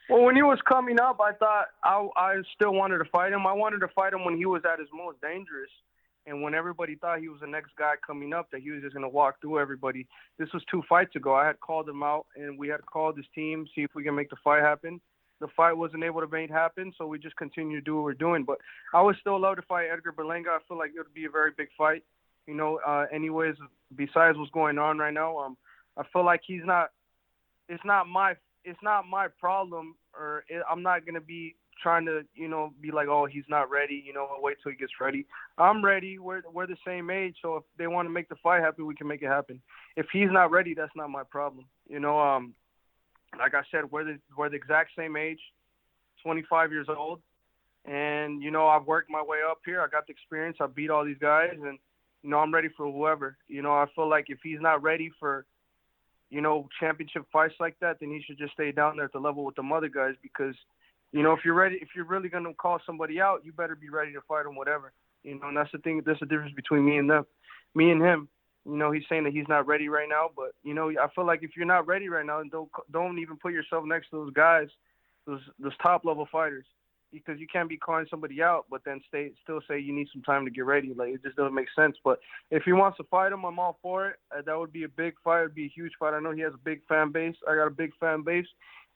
Well, when he was coming up, I thought I still wanted to fight him. I wanted to fight him when he was at his most dangerous. And when everybody thought he was the next guy coming up, that he was just going to walk through everybody. This was 2 fights ago. I had called him out, and we had called his team, see if we can make the fight happen. The fight wasn't able to make happen, so we just continue to do what we're doing. But I would still love to fight Edgar Berlanga. I feel like it would be a very big fight. Anyways, besides what's going on right now, I feel like it's not my problem, I'm not going to be trying to, be like, oh, he's not ready, I'll wait till he gets ready. I'm ready. We're the same age, so if they want to make the fight happen, we can make it happen. If he's not ready, that's not my problem. Like I said, we're the exact same age, 25 years old, and, I've worked my way up here. I got the experience. I beat all these guys, and, I'm ready for whoever. I feel like if he's not ready for, championship fights like that, then he should just stay down there at the level with them other guys because, if you're ready, if you're really going to call somebody out, you better be ready to fight him, whatever. And that's the thing. That's the difference between me and him. He's saying that he's not ready right now, but, I feel like if you're not ready right now, then don't even put yourself next to those guys, those top-level fighters, because you can't be calling somebody out, but then still say you need some time to get ready. Like, it just doesn't make sense. But if he wants to fight him, I'm all for it. That would be a big fight. It would be a huge fight. I know he has a big fan base. I got a big fan base,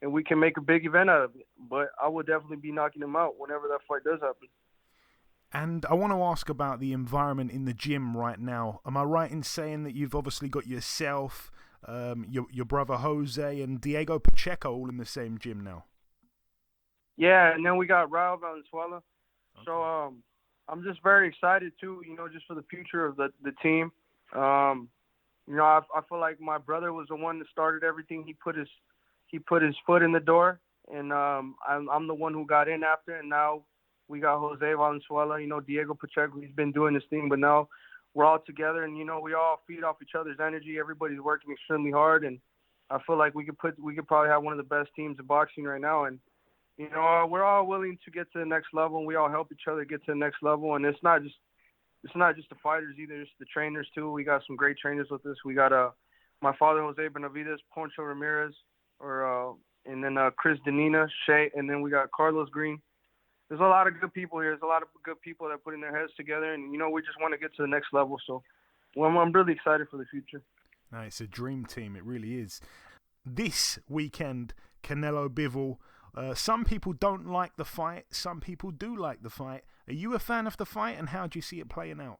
and we can make a big event out of it. But I would definitely be knocking him out whenever that fight does happen. And I want to ask about the environment in the gym right now. Am I right in saying that you've obviously got yourself, your brother Jose, and Diego Pacheco all in the same gym now? Yeah, and then we got Raul Valenzuela. Okay. So I'm just very excited too, just for the future of the team. I feel like my brother was the one that started everything. He put his foot in the door, and I'm the one who got in after. And now we got Jose Valenzuela. Diego Pacheco. He's been doing this thing, but now we're all together, and we all feed off each other's energy. Everybody's working extremely hard, and I feel like we could probably have one of the best teams in boxing right now. And we're all willing to get to the next level, and we all help each other get to the next level. And it's not just the fighters either; it's the trainers too. We got some great trainers with us. We got my father, Jose Benavidez, Poncho Ramirez, and then Chris Danina, Shea, and then we got Carlos Green. There's a lot of good people here. There's a lot of good people that are putting their heads together, and, we just want to get to the next level. So I'm really excited for the future. No, it's a dream team. It really is. This weekend, Canelo Bivol. Some people don't like the fight. Some people do like the fight. Are you a fan of the fight, and how do you see it playing out?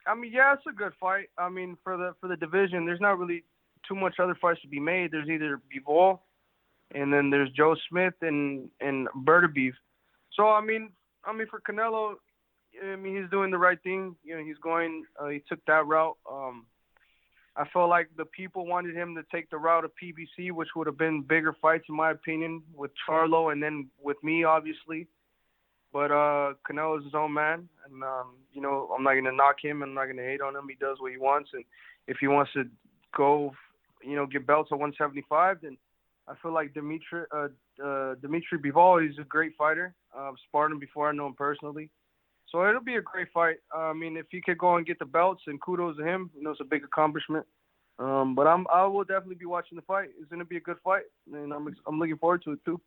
I mean, yeah, it's a good fight. I mean, for the division, there's not really too much other fights to be made. There's either Bivol, and then there's Joe Smith and Bertabeef. So I mean, for Canelo, he's doing the right thing. He took that route. I felt like the people wanted him to take the route of PBC, which would have been bigger fights, in my opinion, with Charlo and then with me, obviously. But Canelo is his own man, and I'm not gonna knock him. I'm not gonna hate on him. He does what he wants, and if he wants to go, get belts at 175, then I feel like Demetrius Bivol, he's a great fighter. I've sparred him before. I know him personally. So it'll be a great fight. If he could go and get the belts, and kudos to him. It's a big accomplishment. But I will definitely be watching the fight. It's going to be a good fight, and I'm looking forward to it too.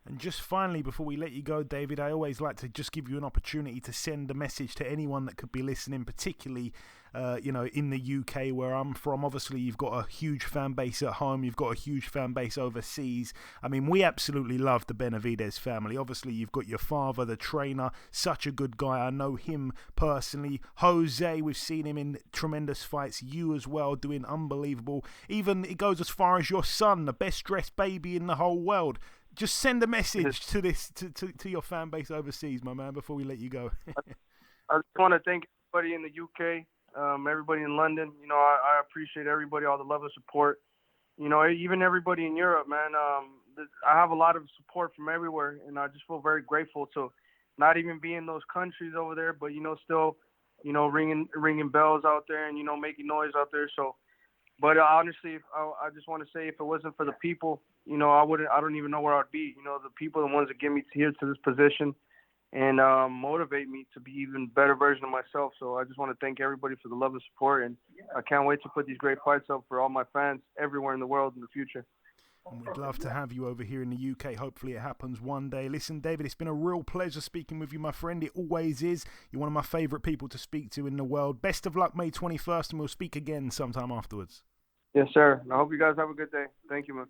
And just finally, before we let you go, David, I always like to just give you an opportunity to send a message to anyone that could be listening, particularly, in the UK where I'm from. Obviously, you've got a huge fan base at home. You've got a huge fan base overseas. I mean, we absolutely love the Benavidez family. Obviously, you've got your father, the trainer, such a good guy. I know him personally. Jose, we've seen him in tremendous fights. You as well, doing unbelievable. Even it goes as far as your son, the best dressed baby in the whole world. Just send a message to your fan base overseas, my man, before we let you go. I just want to thank everybody in the UK, everybody in London. I appreciate everybody, all the love and support. Even everybody in Europe, man. I have a lot of support from everywhere, and I just feel very grateful to not even be in those countries over there, but still, ringing bells out there and making noise out there. So. But honestly, I just want to say, if it wasn't for the people, I don't even know where I'd be. The people are the ones that get me here to this position and motivate me to be even better version of myself. So I just want to thank everybody for the love and support, and I can't wait to put these great fights up for all my fans everywhere in the world in the future. And we'd love to have you over here in the UK. Hopefully it happens one day. Listen, David, it's been a real pleasure speaking with you, my friend. It always is. You're one of my favourite people to speak to in the world. Best of luck May 21st, and we'll speak again sometime afterwards. Yes, sir. I hope you guys have a good day. Thank you, man.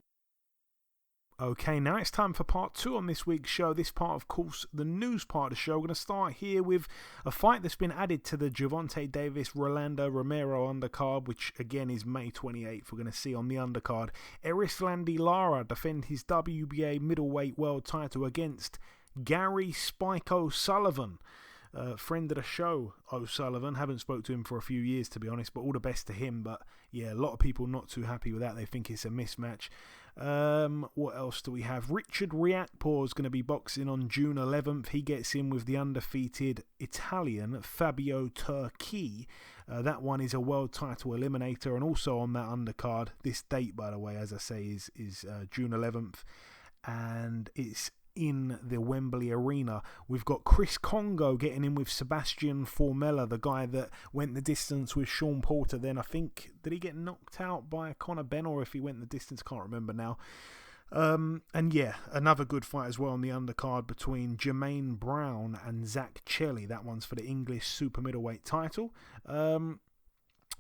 Okay, now it's time for part 2 on this week's show. This part, of course, the news part of the show. We're going to start here with a fight that's been added to the Gervonta Davis-Rolando Romero undercard, which again is May 28th. We're going to see on the undercard Erislandy Lara defend his WBA middleweight world title against Gary Spike O'Sullivan. Friend of the show, O'Sullivan. Haven't spoke to him for a few years, to be honest, but all the best to him. But yeah, a lot of people not too happy with that. They think it's a mismatch. What else do we have? Richard Riakporhe is going to be boxing on June 11th. He gets in with the undefeated Italian Fabio Turchi. That one is a world title eliminator, and also on that undercard, this date, by the way, as I say, is June 11th, and it's in the Wembley Arena. We've got Chris Congo getting in with Sebastian Formella, the guy that went the distance with Sean Porter. Then I think, did he get knocked out by Conor Benn, or if he went the distance, can't remember now. And yeah, another good fight as well on the undercard between Jermaine Brown and Zach Chelly. That one's for the English Super-Middleweight title.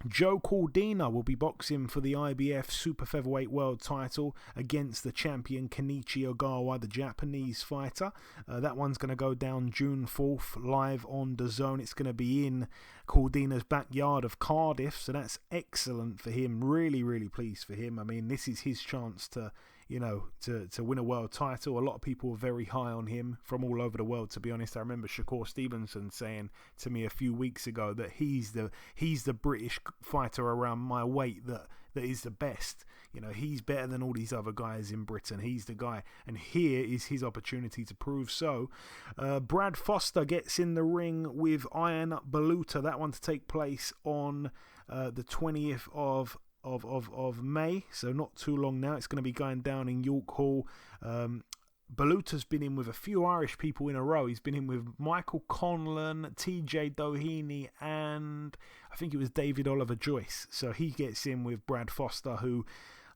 Joe Cordina will be boxing for the IBF Super Featherweight World title against the champion Kenichi Ogawa, the Japanese fighter. That one's going to go down June 4th, live on DAZN. It's going to be in Cordina's backyard of Cardiff, so that's excellent for him. Really, really pleased for him. I mean, this is his chance to win a world title. A lot of people were very high on him from all over the world, to be honest. I remember Shakur Stevenson saying to me a few weeks ago that he's the British fighter around my weight that is the best. He's better than all these other guys in Britain. He's the guy, and here is his opportunity to prove so. Brad Foster gets in the ring with Ian Baluta. That one to take place on the 20th of May, so not too long now. It's going to be going down in York Hall. Baluta's been in with a few Irish people in a row. He's been in with Michael Conlon, TJ Doheny, and I think it was David Oliver Joyce. So he gets in with Brad Foster, who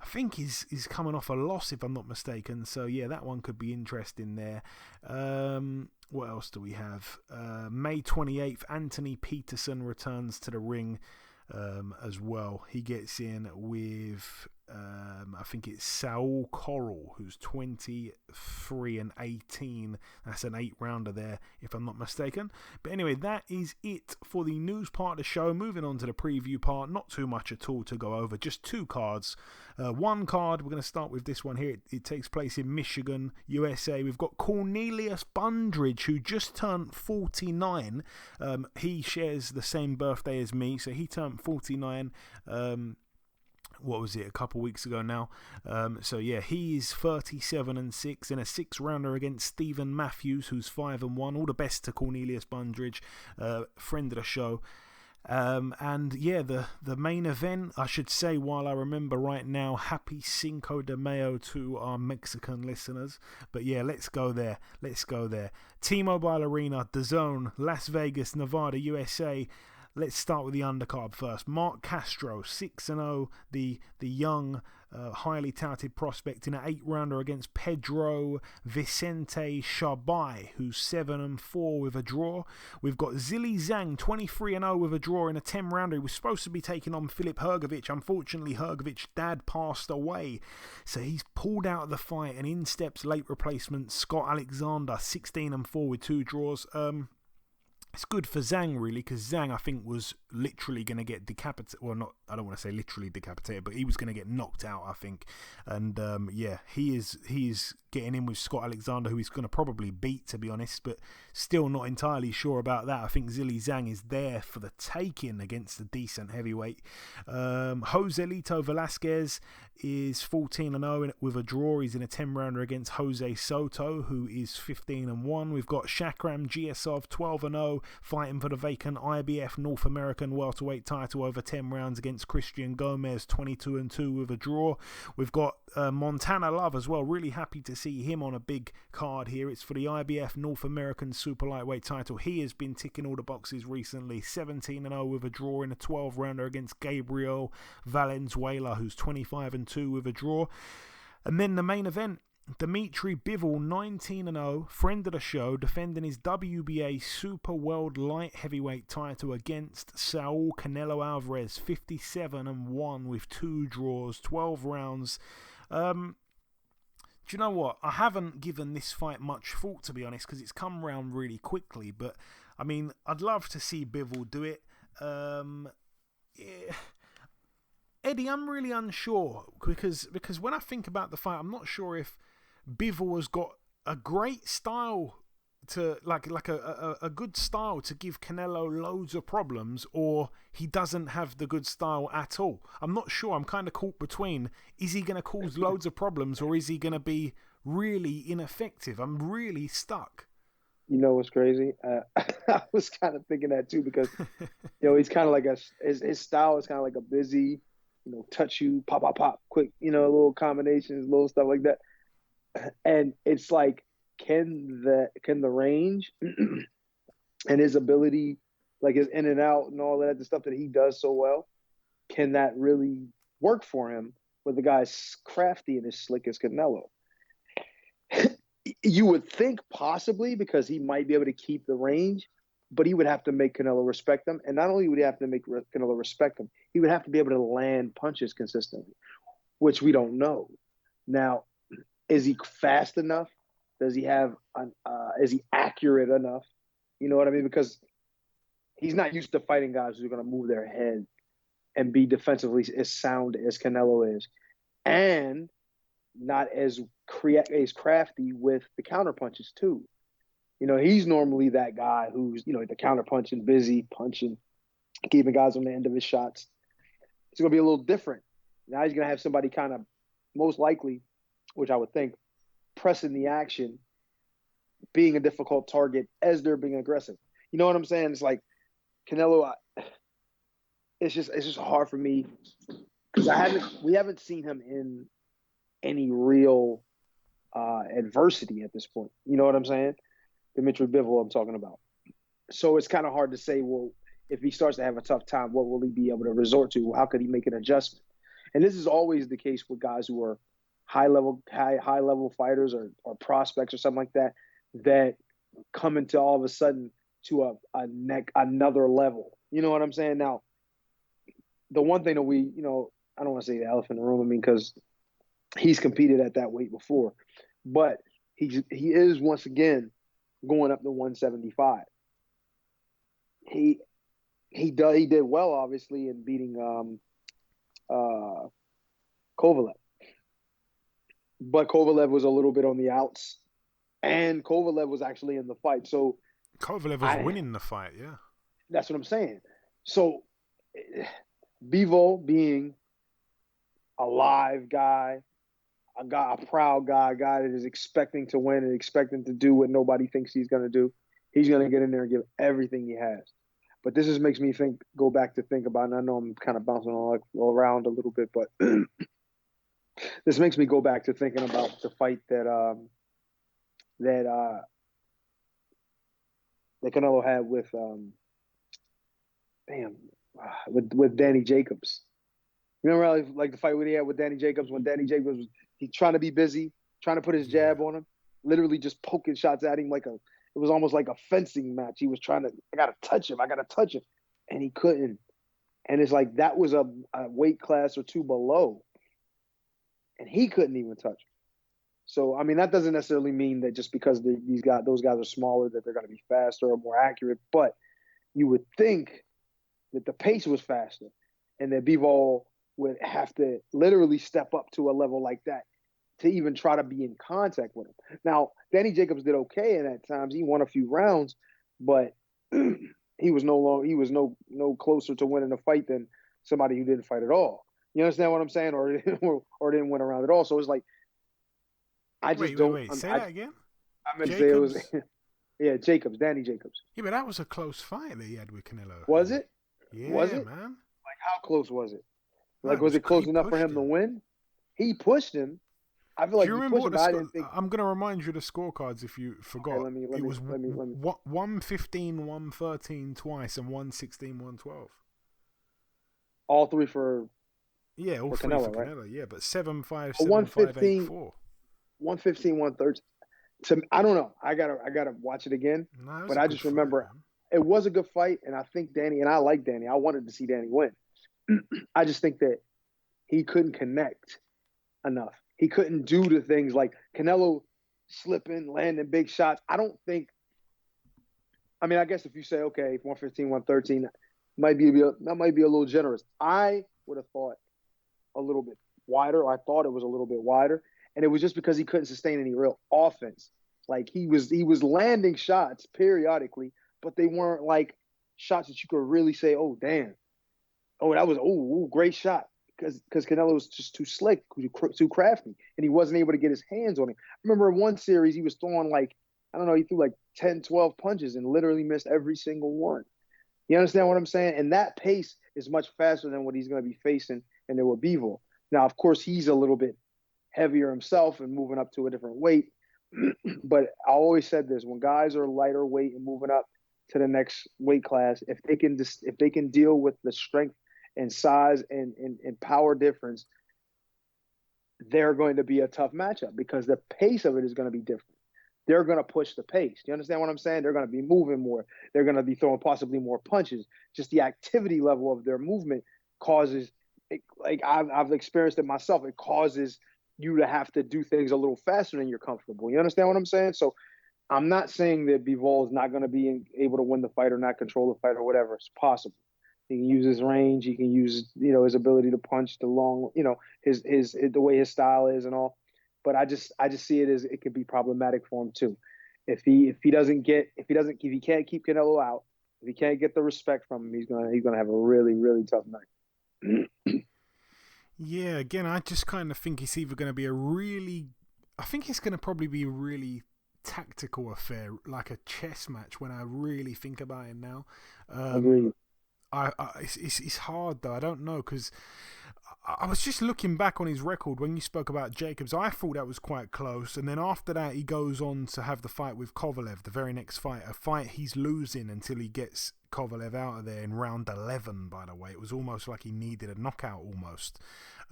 I think is coming off a loss, if I'm not mistaken. So yeah, that one could be interesting there. What else do we have? May 28th, Anthony Peterson returns to the ring as well. He gets in with I think it's Saul Corral, who's 23-18. That's an 8-rounder there, if I'm not mistaken. But anyway, that is it for the news part of the show. Moving on to the preview part, not too much at all to go over, just 2 cards. One card, we're going to start with this one here. It takes place in Michigan, USA. We've got Cornelius Bundridge, who just turned 49. He shares the same birthday as me, so he turned 49. What was it, a couple weeks ago now? So yeah, he is 37-6 in a 6-rounder against Stephen Matthews, who's 5-1. All the best to Cornelius Bundridge, friend of the show. And yeah, the main event, I should say, while I remember right now, happy Cinco de Mayo to our Mexican listeners. But yeah, let's go there. T-Mobile Arena, DAZN, Las Vegas, Nevada, USA. Let's start with the undercard first. Mark Castro, 6-0, the young, highly touted prospect in an 8-rounder against Pedro Vicente Shabai, who's 7-4 with a draw. We've got Zhilei Zhang, 23-0 with a draw in a 10-rounder. He was supposed to be taking on Filip Hrgovic. Unfortunately, Hrgovic's dad passed away, so he's pulled out of the fight, and in steps late replacement Scott Alexander, 16-4 with 2 draws. It's good for Zhang, really, because Zhang, I think, was literally going to get decapitated. Well, not, I don't want to say literally decapitated, but he was going to get knocked out, I think. And yeah, he is getting in with Scott Alexander, who he's going to probably beat, to be honest, but still not entirely sure about that. I think Zhilei Zhang is there for the taking against a decent heavyweight. Joselito Velasquez is 14-0 with a draw. He's in a 10-rounder against Jose Soto, who is 15-1. We've got Shakram Giasov, 12-0, fighting for the vacant IBF North American welterweight title over 10 rounds against Christian Gomez, 22-2 with a draw. We've got Montana Love as well. Really happy to see him on a big card here. It's for the IBF North American Super Lightweight title. He has been ticking all the boxes recently. 17-0 with a draw in a 12-rounder against Gabriel Valenzuela, who's 25-2 with a draw. And then the main event, Dimitri Bivol, 19-0, friend of the show, defending his WBA Super World Light Heavyweight title against Saul Canelo Alvarez, 57-1 with 2 draws, 12 rounds. Do you know what? I haven't given this fight much thought, to be honest, because it's come round really quickly. But I mean, I'd love to see Bivol do it. Yeah. Eddie, I'm really unsure because when I think about the fight, I'm not sure if Bivol has got a great style to like a good style to give Canelo loads of problems, or he doesn't have the good style at all. I'm not sure. I'm kind of caught between, is he going to cause loads of problems, or is he going to be really ineffective? I'm really stuck. You know what's crazy? I was kind of thinking that too, because he's kind of like his style is kind of like a busy, touch you, pop, pop, pop, quick, little combinations, little stuff like that. And it's like, can the range and his ability, like his in and out and all that, the stuff that he does so well, can that really work for him with the guy's crafty and as slick as Canelo? You would think possibly, because he might be able to keep the range, but he would have to make Canelo respect him. And not only would he have to make Canelo respect him, he would have to be able to land punches consistently, which we don't know. Now, is he fast enough? Does he have? Is he accurate enough? You know what I mean? Because he's not used to fighting guys who are going to move their head and be defensively as sound as Canelo is, and not as crafty with the counter punches too. He's normally that guy who's the counter punching, busy punching, keeping guys on the end of his shots. It's going to be a little different. Now he's going to have somebody kind of, most likely, which I would think, pressing the action, being a difficult target as they're being aggressive. You know what I'm saying? It's like Canelo. It's just hard for me because we haven't seen him in any real adversity at this point. You know what I'm saying? Demetrius Bivol I'm talking about. So it's kind of hard to say, well, if he starts to have a tough time, what will he be able to resort to? How could he make an adjustment? And this is always the case with guys who are high level fighters or prospects or something like that, that come into all of a sudden to another level. You know what I'm saying? Now, the one thing that we, I don't want to say the elephant in the room, because he's competed at that weight before, but he is once again going up to 175. He did well, obviously, in beating Kovalev. But Kovalev was a little bit on the outs, and Kovalev was actually in the fight. So Kovalev was winning the fight, yeah. That's what I'm saying. So Bivol being a live guy, a proud guy, a guy that is expecting to win and expecting to do what nobody thinks he's going to do, he's going to get in there and give everything he has. But this just makes me go back to think about, and I know I'm kind of bouncing all around a little bit, but this makes me go back to thinking about the fight that Canelo had with Danny Jacobs. Remember, like the fight he had with Danny Jacobs, when Danny Jacobs he's trying to be busy, trying to put his jab on him, literally just poking shots at him it was almost like a fencing match. He was trying to, I got to touch him, and he couldn't. And it's like that was a weight class or two below, and he couldn't even touch him. So, I mean, that doesn't necessarily mean that just because those guys are smaller that they're going to be faster or more accurate, but you would think that the pace was faster and that Bivol would have to literally step up to a level like that to even try to be in contact with him. Now, Danny Jacobs did okay and at times. He won a few rounds, but he was no closer to winning a fight than somebody who didn't fight at all. You understand what I'm saying? Or didn't win a round at all. So it's like, Wait, say that again? I meant to say it was, Jacobs, Danny Jacobs. Yeah, but that was a close fight that he had with Canelo. Was it? Yeah, was it? Man. Like, how close was it? Like, was it close enough for him to win? He pushed him. I feel like do you he remember pushed him. I'm going to remind you of the scorecards if you forgot. Okay, it was 115, 113 twice, and 116, 112. All three for all three Canelo, for right? Canelo, yeah, but 7-5, 7-5, 8-4. 115, 113. I don't know. I gotta watch it again. No, but I just remember it was a good fight, and I think Danny, and I like Danny. I wanted to see Danny win. I just think that he couldn't connect enough. He couldn't do the things like Canelo slipping, landing big shots. I don't think. I mean, I guess if you say, okay, 115, 113, that might be a little generous. I would have thought a little bit wider. I thought it was a little bit wider, and it was just because he couldn't sustain any real offense. Like he was landing shots periodically, but they weren't like shots that you could really say, oh damn, oh that was great shot. Because Canelo was just too slick, too crafty, and he wasn't able to get his hands on him. I remember in one series he was throwing he threw like 10, 12 punches and literally missed every single one. You understand what I'm saying? And that pace is much faster than what he's going to be facing in there with Bivol. Now, of course, he's a little bit heavier himself and moving up to a different weight. But I always said this: when guys are lighter weight and moving up to the next weight class, if they can deal with the strength and size and power difference, they're going to be a tough matchup because the pace of it is going to be different. They're going to push the pace. Do you understand what I'm saying? They're going to be moving more. They're going to be throwing possibly more punches. Just the activity level of their movement causes, like I've experienced it myself, it causes you to have to do things a little faster than you're comfortable. You understand what I'm saying? So I'm not saying that Bivol is not going to be able to win the fight or not control the fight or whatever. It's possible. He can use his range. He can use, his ability to punch, the long, his the way his style is and all. But I just see it as it could be problematic for him too. If he can't keep Canelo out, if he can't get the respect from him, he's gonna have a really, really tough night. Yeah, again, I just kind of think it's either going to be I think it's going to probably be a really tactical affair, like a chess match. When I really think about it now, Agreed. It's hard though. I don't know because I was just looking back on his record when you spoke about Jacobs. I thought that was quite close. And then after that, he goes on to have the fight with Kovalev, the very next fight. A fight he's losing until he gets Kovalev out of there in round 11, by the way. It was almost like he needed a knockout almost.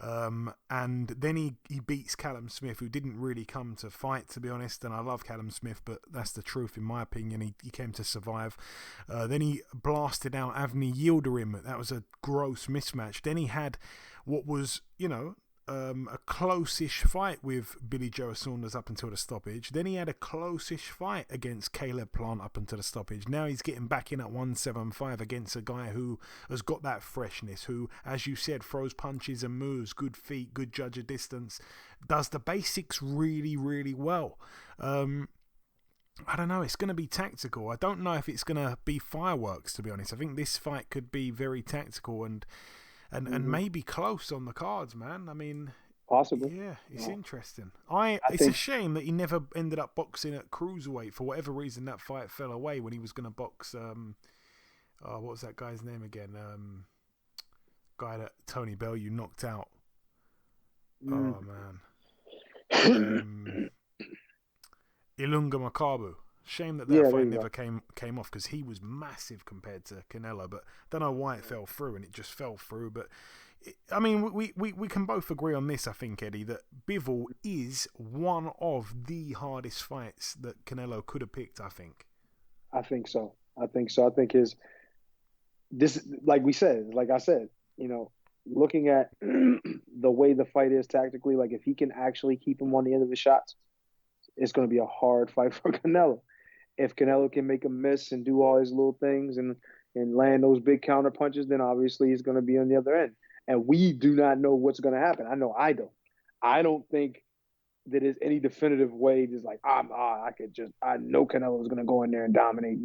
And then he beats Callum Smith, who didn't really come to fight, to be honest. And I love Callum Smith, but that's the truth in my opinion. He came to survive. Then he blasted out Avni Yildirim. That was a gross mismatch. Then he had what was, a close-ish fight with Billy Joe Saunders up until the stoppage. Then he had a close-ish fight against Caleb Plant up until the stoppage. Now he's getting back in at 175 against a guy who has got that freshness, who, as you said, throws punches and moves, good feet, good judge of distance, does the basics really, really well. I don't know, it's going to be tactical. I don't know if it's going to be fireworks, to be honest. I think this fight could be very tactical and maybe close on the cards, man. I mean, possibly. Yeah, it's interesting. It's a shame that he never ended up boxing at cruiserweight. For whatever reason, that fight fell away when he was going to box. What was that guy's name again? Guy that Tony Bellew knocked out. Oh man, Ilunga Makabu. Shame that fight never came off, because he was massive compared to Canelo, but don't know why it fell through, and it just fell through. But we can both agree on this, I think, Eddie, that Bivol is one of the hardest fights that Canelo could have picked. I think so. I think this, like I said, looking at the way the fight is tactically, like if he can actually keep him on the end of the shots, it's going to be a hard fight for Canelo. If Canelo can make him miss and do all his little things and land those big counter punches, then obviously he's going to be on the other end. And we do not know what's going to happen. I know I don't. I don't think that there's any definitive way just like, I know Canelo is going to go in there and dominate.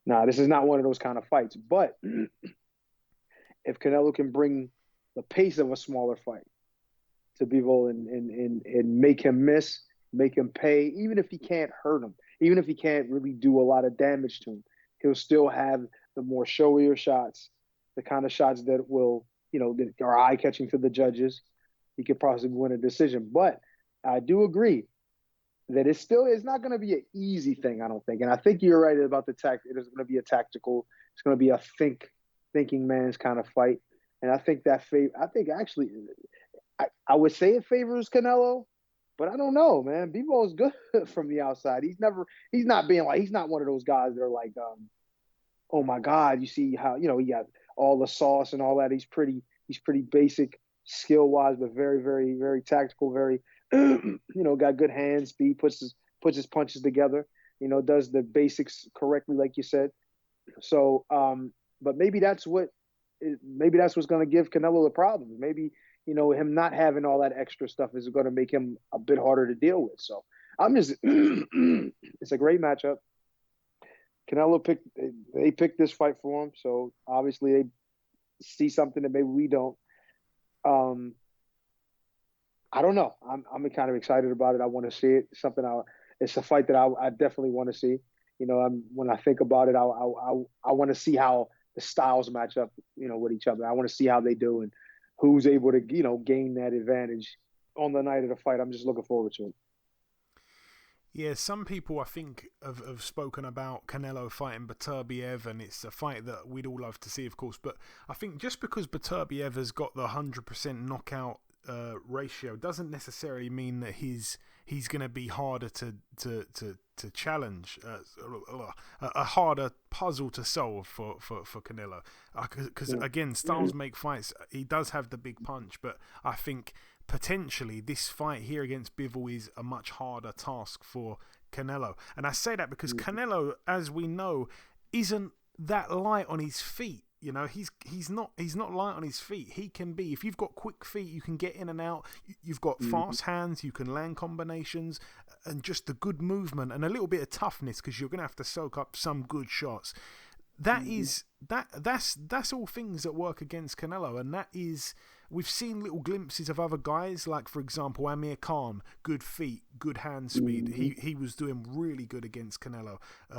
Nah, this is not one of those kind of fights. But if Canelo can bring the pace of a smaller fight to Bivol and make him miss, make him pay, even if he can't hurt him, even if he can't really do a lot of damage to him, he'll still have the more showier shots, the kind of shots that will, that are eye-catching to the judges. He could possibly win a decision. But I do agree that it's not going to be an easy thing, I don't think. And I think you're right about the it is going to be a tactical, it's going to be a thinking man's kind of fight. And I think actually, I would say it favors Canelo, but I don't know, man. Bivol is good from the outside. He's not one of those guys that are like, oh my God, you see how, he got all the sauce and all that. He's pretty basic skill wise, but very, very, very tactical, very, got good hand speed, puts his punches together, does the basics correctly, like you said. So, but maybe that's what's going to give Canelo the problems. Maybe, him not having all that extra stuff is going to make him a bit harder to deal with. So it's a great matchup. Canelo picked this fight for him. So obviously they see something that maybe we don't. I don't know. I'm kind of excited about it. I want to see it. It's a fight that I definitely want to see. When I think about it, I want to see how the styles match up, with each other. I want to see how they do and who's able to, gain that advantage on the night of the fight. I'm just looking forward to it. Yeah, some people I think have spoken about Canelo fighting Beterbiev, and it's a fight that we'd all love to see, of course. But I think just because Beterbiev has got the 100% knockout ratio doesn't necessarily mean that he's going to be harder to challenge, a harder puzzle to solve for Canelo. Because again, styles make fights. He does have the big punch, but I think potentially this fight here against Bivol is a much harder task for Canelo. And I say that because Canelo, as we know, isn't that light on his feet. He's not light on his feet. He can be, if you've got quick feet, you can get in and out. You've got fast hands, you can land combinations, and just the good movement and a little bit of toughness, because you're going to have to soak up some good shots. That's all things that work against Canelo, and that is, we've seen little glimpses of other guys, like for example Amir Khan, good feet, good hand speed. He was doing really good against Canelo.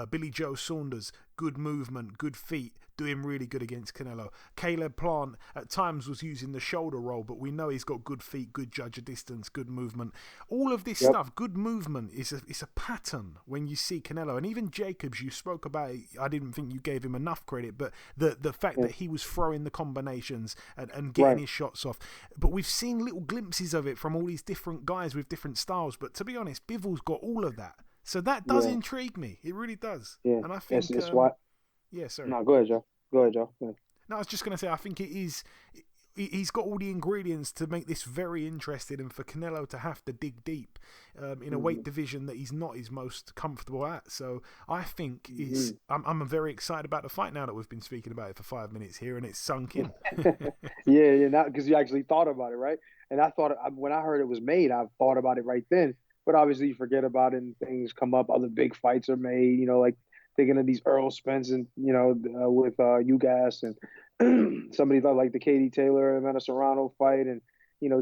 Billy Joe Saunders, good movement, good feet, doing really good against Canelo. Caleb Plant at times was using the shoulder roll, but we know he's got good feet, good judge of distance, good movement. All of this stuff, good movement, is a pattern when you see Canelo. And even Jacobs, you spoke about it, I didn't think you gave him enough credit, but the fact that he was throwing the combinations and getting his shots off. But we've seen little glimpses of it from all these different guys with different styles. But to be honest, Bivol's got all of that. So that does intrigue me. It really does. Yeah. And I think that's why. Yeah, sorry. No, go ahead, Joe. Go ahead. No, I was just going to say, I think it is. He's got all the ingredients to make this very interesting, and for Canelo to have to dig deep in a weight division that he's not his most comfortable at. So I think I'm very excited about the fight now that we've been speaking about it for 5 minutes here, and it's sunk in. yeah, because you actually thought about it, right? And I thought when I heard it was made, I thought about it right then. But obviously, you forget about it, and things come up. Other big fights are made, like thinking of these Earl Spence and with UGAS and somebody like the Katie Taylor and Amanda Serrano fight, and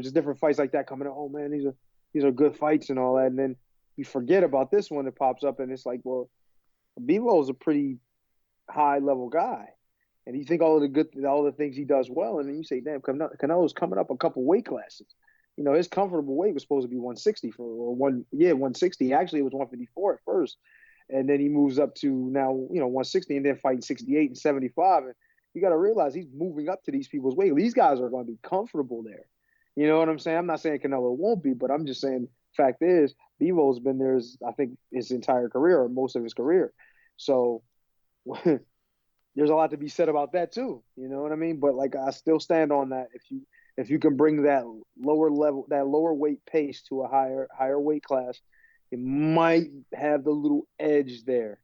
just different fights like that coming up. Oh man, these are good fights and all that. And then you forget about this one that pops up, and it's like, well, Bivol is a pretty high level guy, and you think all the things he does well, and then you say, damn, Canelo's coming up a couple weight classes. His comfortable weight was supposed to be 160 160. Actually, it was 154 at first. And then he moves up to now, 160 and then fighting 68 and 75. And you got to realize he's moving up to these people's weight. These guys are going to be comfortable there. You know what I'm saying? I'm not saying Canelo won't be, but I'm just saying fact is Bivol's been there, I think, his entire career or most of his career. So there's a lot to be said about that too. You know what I mean? But like, I still stand on that. If you can bring that lower weight pace to a higher weight class, it might have the little edge there.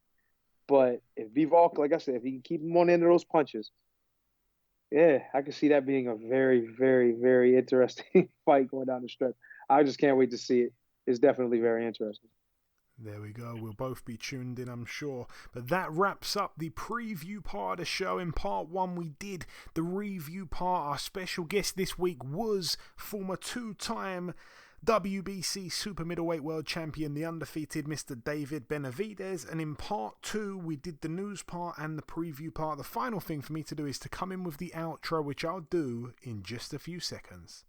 But if Bivol, like I said, if he can keep him on the end of those punches, yeah, I can see that being a very, very, very interesting fight going down the stretch. I just can't wait to see it. It's definitely very interesting. There we go. We'll both be tuned in, I'm sure. But that wraps up the preview part of the show. In part one, we did the review part. Our special guest this week was former two-time WBC Super-Middleweight World Champion, the undefeated Mr. David Benavidez. And in part two, we did the news part and the preview part. The final thing for me to do is to come in with the outro, which I'll do in just a few seconds.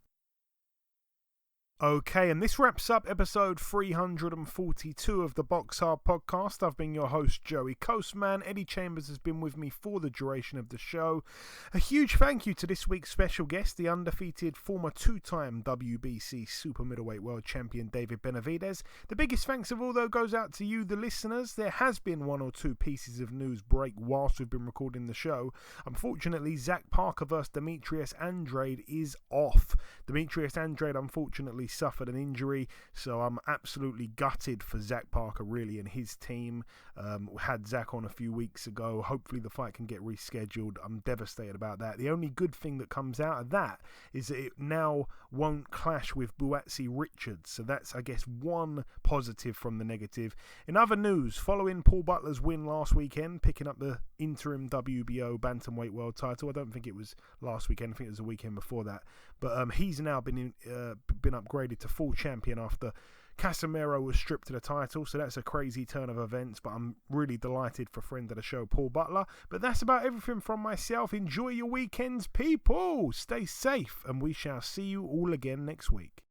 Okay, and this wraps up episode 342 of the BoxHard Podcast. I've been your host, Joey Coastman. Eddie Chambers has been with me for the duration of the show. A huge thank you to this week's special guest, the undefeated former two-time WBC Super-Middleweight World Champion David Benavidez. The biggest thanks of all, though, goes out to you, the listeners. There has been one or two pieces of news break whilst we've been recording the show. Unfortunately, Zach Parker vs. Demetrius Andrade is off. Demetrius Andrade, unfortunately, suffered an injury, so I'm absolutely gutted for Zach Parker, really, and his team. We had Zach on a few weeks ago. Hopefully the fight can get rescheduled. I'm devastated about that. The only good thing that comes out of that is that it now won't clash with Buatsi Richards, so that's, I guess, one positive from the negative. In other news, following Paul Butler's win last weekend, picking up the interim WBO Bantamweight World title, I don't think it was last weekend, I think it was the weekend before that, but he's now been upgraded to full champion after Casemiro was stripped of the title, so that's a crazy turn of events, but I'm really delighted for friend of the show, Paul Butler. But that's about everything from myself. Enjoy your weekends, people. Stay safe, and we shall see you all again next week.